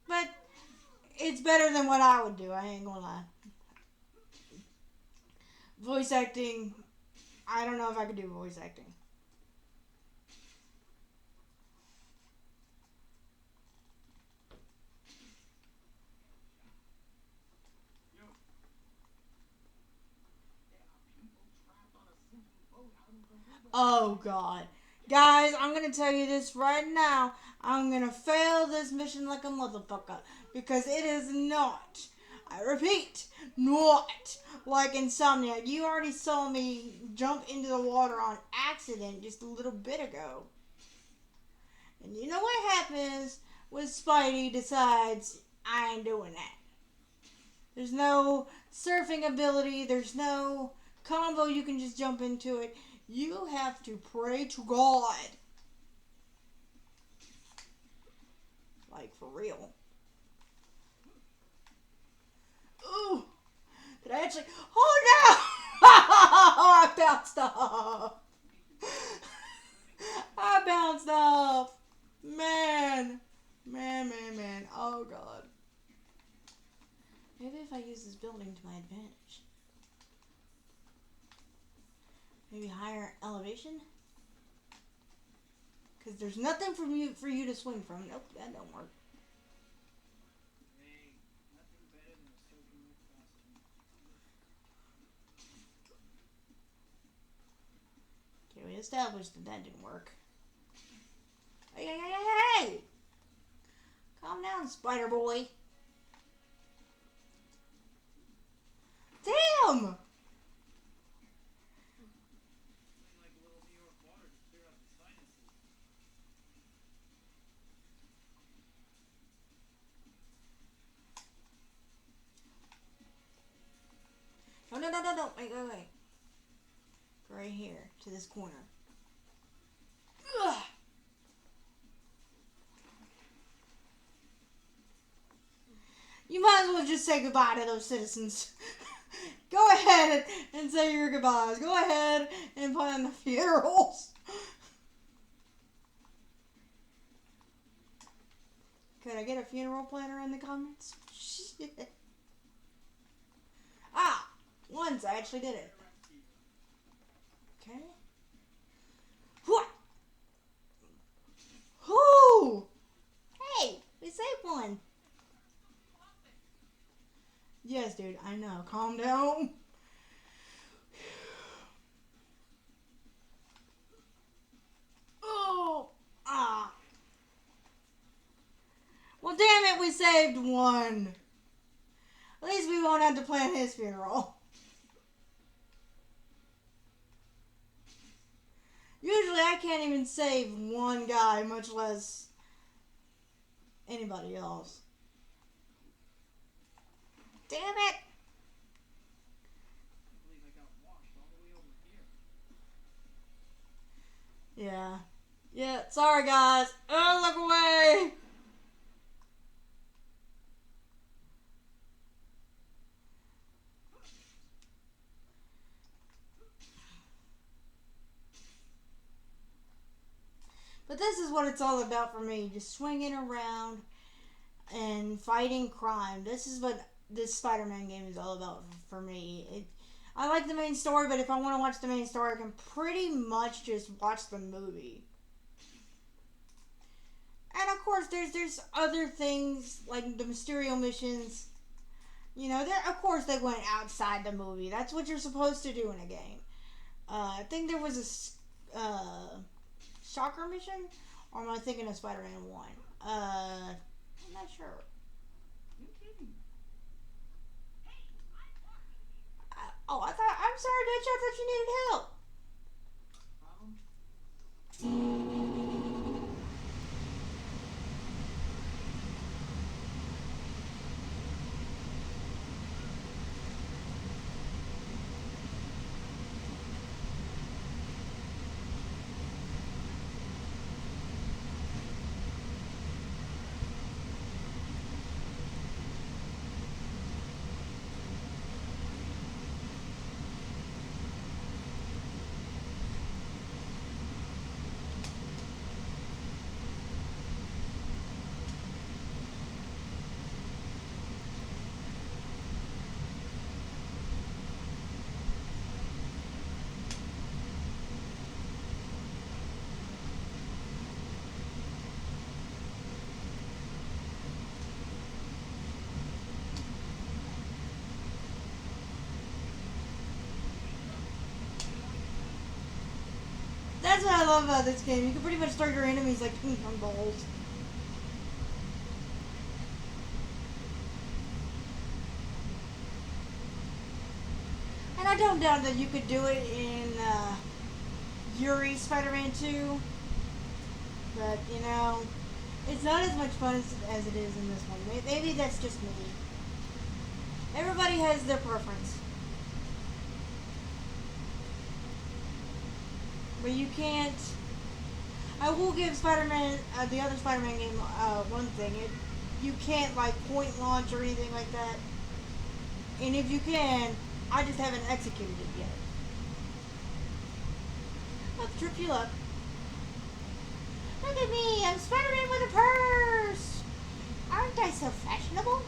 S1: But it's better than what I would do, I ain't gonna lie. Voice acting, I don't know if I could do voice acting.
S5: Yo. There are people trapped on a sinking boat out in Bermuda.
S1: Oh god. Guys, I'm gonna tell you this right now. I'm gonna fail this mission like a motherfucker. Because it is not, I repeat, not like Insomnia. You already saw me jump into the water on accident just a little bit ago. And you know what happens when Spidey decides I ain't doing that. There's no surfing ability. There's no combo you can just jump into it. You have to pray to God. Like, for real. Ooh. Did I actually... Oh, no! I bounced off. I bounced off. Man. Man. Oh, God. Maybe if I use this building to my advantage. Maybe higher elevation? Because there's nothing for you to swing from. Nope, that don't work.
S5: Hey, nothing better than a soaking wet costume.
S1: Okay, we established that didn't work. Hey! Calm down, Spider Boy. Damn!
S5: Something like a little New York water to clear out the sinuses.
S1: No. Wait. Right here, to this corner. Ugh. You might as well just say goodbye to those citizens. Go ahead and say your goodbyes. Go ahead and plan the funerals. Could I get a funeral planner in the comments? Shit. Ah! Once I actually did it. Okay. What? Whoo! Hey, we saved one. Yes, dude, I know. Calm down. Oh! Ah! Well, damn it, we saved one. At least we won't have to plan his funeral. Usually I can't even save one guy, much less anybody else. Damn it!
S5: I believe I got washed all the way over here.
S1: Yeah, sorry guys. Oh, look away! But this is what it's all about for me. Just swinging around and fighting crime. This is what this Spider-Man game is all about for me. I like the main story, but if I want to watch the main story, I can pretty much just watch the movie. And of course, there's other things like the Mysterio missions. You know, of course they went outside the movie. That's what you're supposed to do in a game. I think there was a Shocker mission, or am I thinking of Spider-Man 1? I'm not sure.
S5: You kidding?
S1: I'm sorry, bitch. I thought you needed help.
S5: Problem?
S1: That's what I love about this game. You can pretty much start your enemies like ping pong balls. And I don't doubt that you could do it in Yuri Spider Man 2. But, you know, it's not as much fun as it is in this one. Maybe that's just me. Everybody has their preference. But you can't. I will give Spider-Man, the other Spider-Man game, one thing. You can't like point launch or anything like that. And if you can, I just haven't executed it yet. I'll trip you up. Look at me, I'm Spider-Man with a purse. Aren't I so fashionable?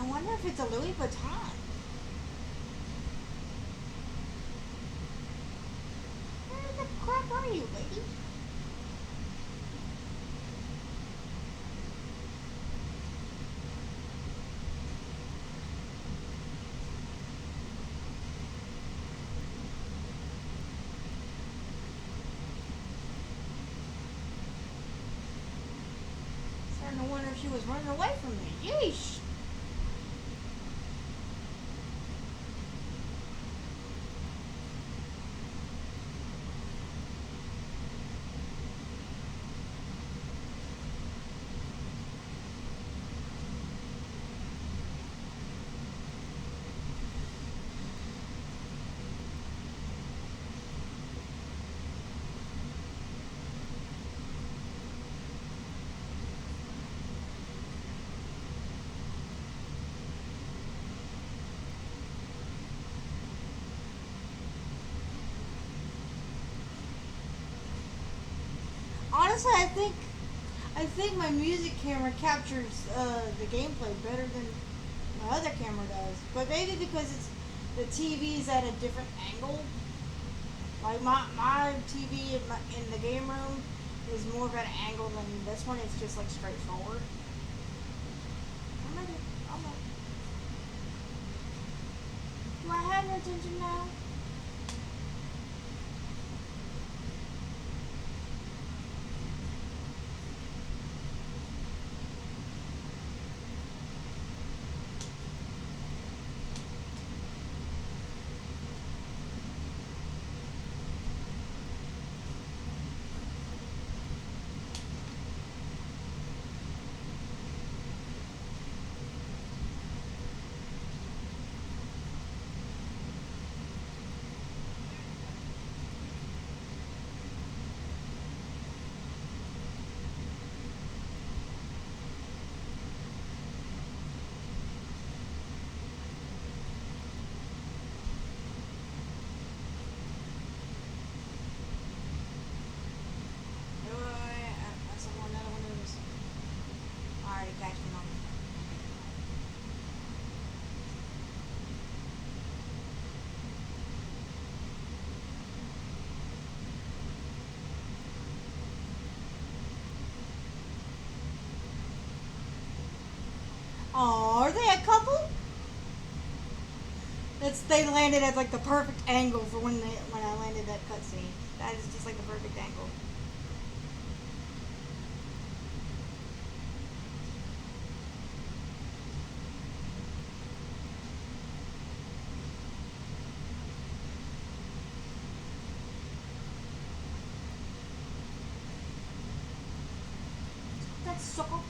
S1: I wonder if it's a Louis Vuitton. Where the crap are you, lady? Starting to wonder if she was running away from me. Yeesh. Honestly, I think my music camera captures the gameplay better than my other camera does. But maybe because the TV's at a different angle. Like my TV in the game room is more of an angle than this one. It's just like straightforward. I'm ready. I'm ready. Do I have your attention now? Oh, are they a couple? They landed at like the perfect angle for when I landed that cutscene. That is just like the perfect angle. That's so cool.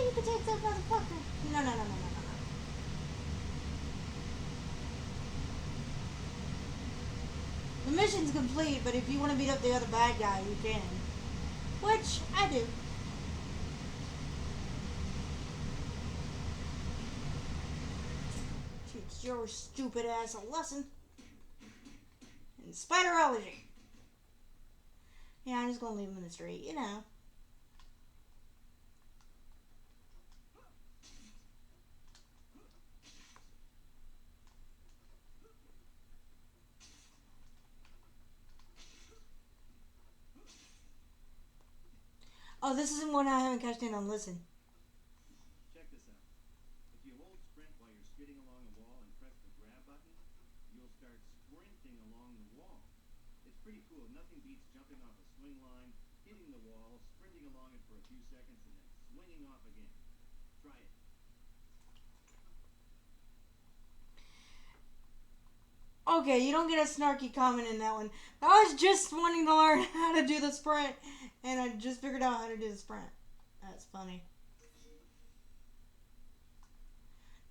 S1: you can take that motherfucker. No, no, no, no, no, no, no. The mission's complete, but if you want to beat up the other bad guy, you can. Which, I do. Teach your stupid ass a lesson. In spiderology. Yeah, I'm just gonna leave him in the street, you know. Oh, this isn't one I haven't cashed in on. Listen.
S6: Check this out. If you hold sprint while you're skidding along a wall and press the grab button, you'll start sprinting along the wall. It's pretty cool. Nothing beats jumping off a swing line, hitting the wall, sprinting along it for a few seconds, and then swinging off again. Try it.
S1: Okay, you don't get a snarky comment in that one. I was just wanting to learn how to do the sprint, and I just figured out how to do the sprint. That's funny.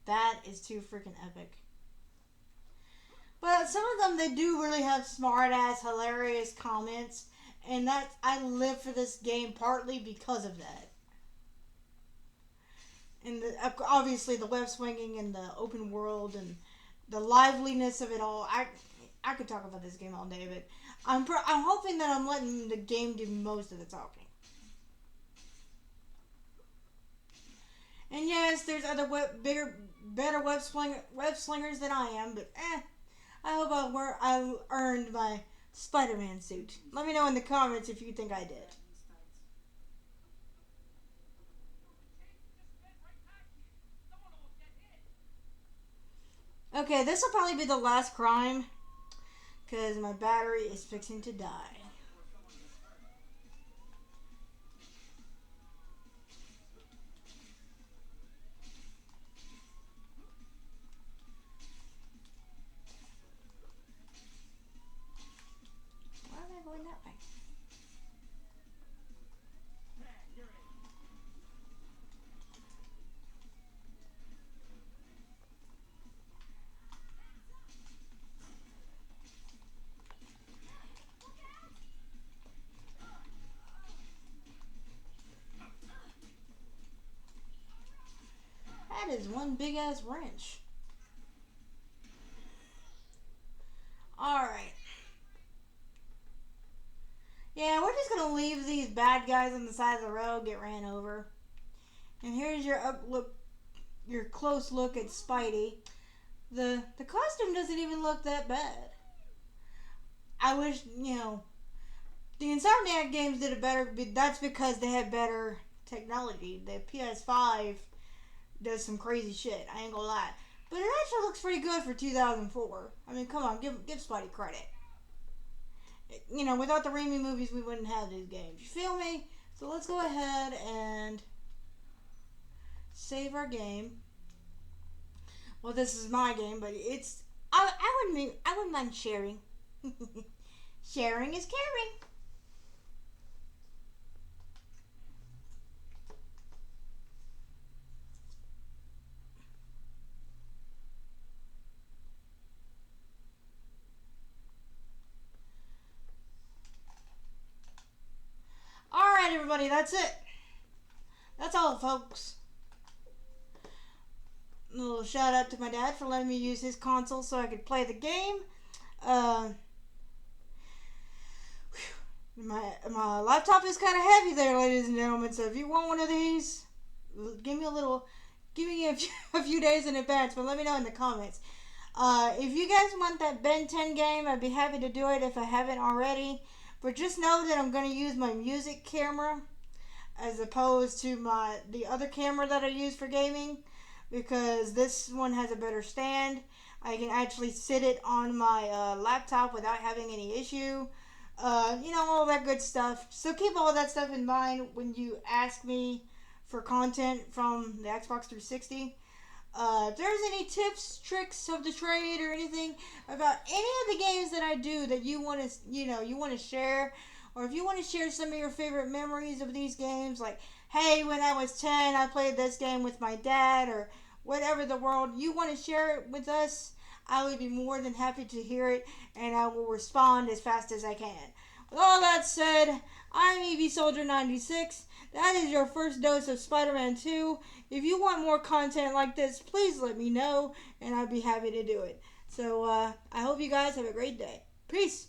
S1: That is too freaking epic. But some of them, they do really have smart-ass, hilarious comments, and that's, I live for this game partly because of that. And obviously the web swinging and the open world and the liveliness of it all. I could talk about this game all day, but I'm hoping that I'm letting the game do most of the talking. And yes, there's other better web slingers than I am, but I hope I earned my Spider Man suit. Let me know in the comments if you think I did. Okay, this will probably be the last crime, because my battery is fixing to die. Why am I going that way? That is one big ass wrench. Alright. Yeah, we're just gonna leave these bad guys on the side of the road get ran over. And here's your your close look at Spidey. The costume doesn't even look that bad. I wish, you know, the Insomniac games did it better, but that's because they had better technology. The PS5 does some crazy shit, I ain't gonna lie. But it actually looks pretty good for 2004. I mean, come on, give Spidey credit. You know, without the Raimi movies, we wouldn't have these games. You feel me? So let's go ahead and save our game. Well, this is my game, but it's I wouldn't mind sharing. Sharing is caring. Alright, everybody, that's it. That's all, folks. A little shout out to my dad for letting me use his console so I could play the game. My laptop is kind of heavy there, ladies and gentlemen, so if you want one of these, give me a few days in advance, but let me know in the comments. If you guys want that Ben 10 game, I'd be happy to do it if I haven't already. But just know that I'm going to use my music camera as opposed to the other camera that I use for gaming, because this one has a better stand. I can actually sit it on my laptop without having any issue. You know, all that good stuff. So keep all that stuff in mind when you ask me for content from the Xbox 360. If there's any tips, tricks of the trade, or anything about any of the games that I do that you want to, you want to share, or if you want to share some of your favorite memories of these games, like hey, when I was 10, I played this game with my dad, or whatever the world you want to share it with us, I would be more than happy to hear it, and I will respond as fast as I can. With all that said, I'm EV Soldier 96. That is your first dose of Spider-Man 2. If you want more content like this, please let me know, and I'd be happy to do it. So, I hope you guys have a great day. Peace!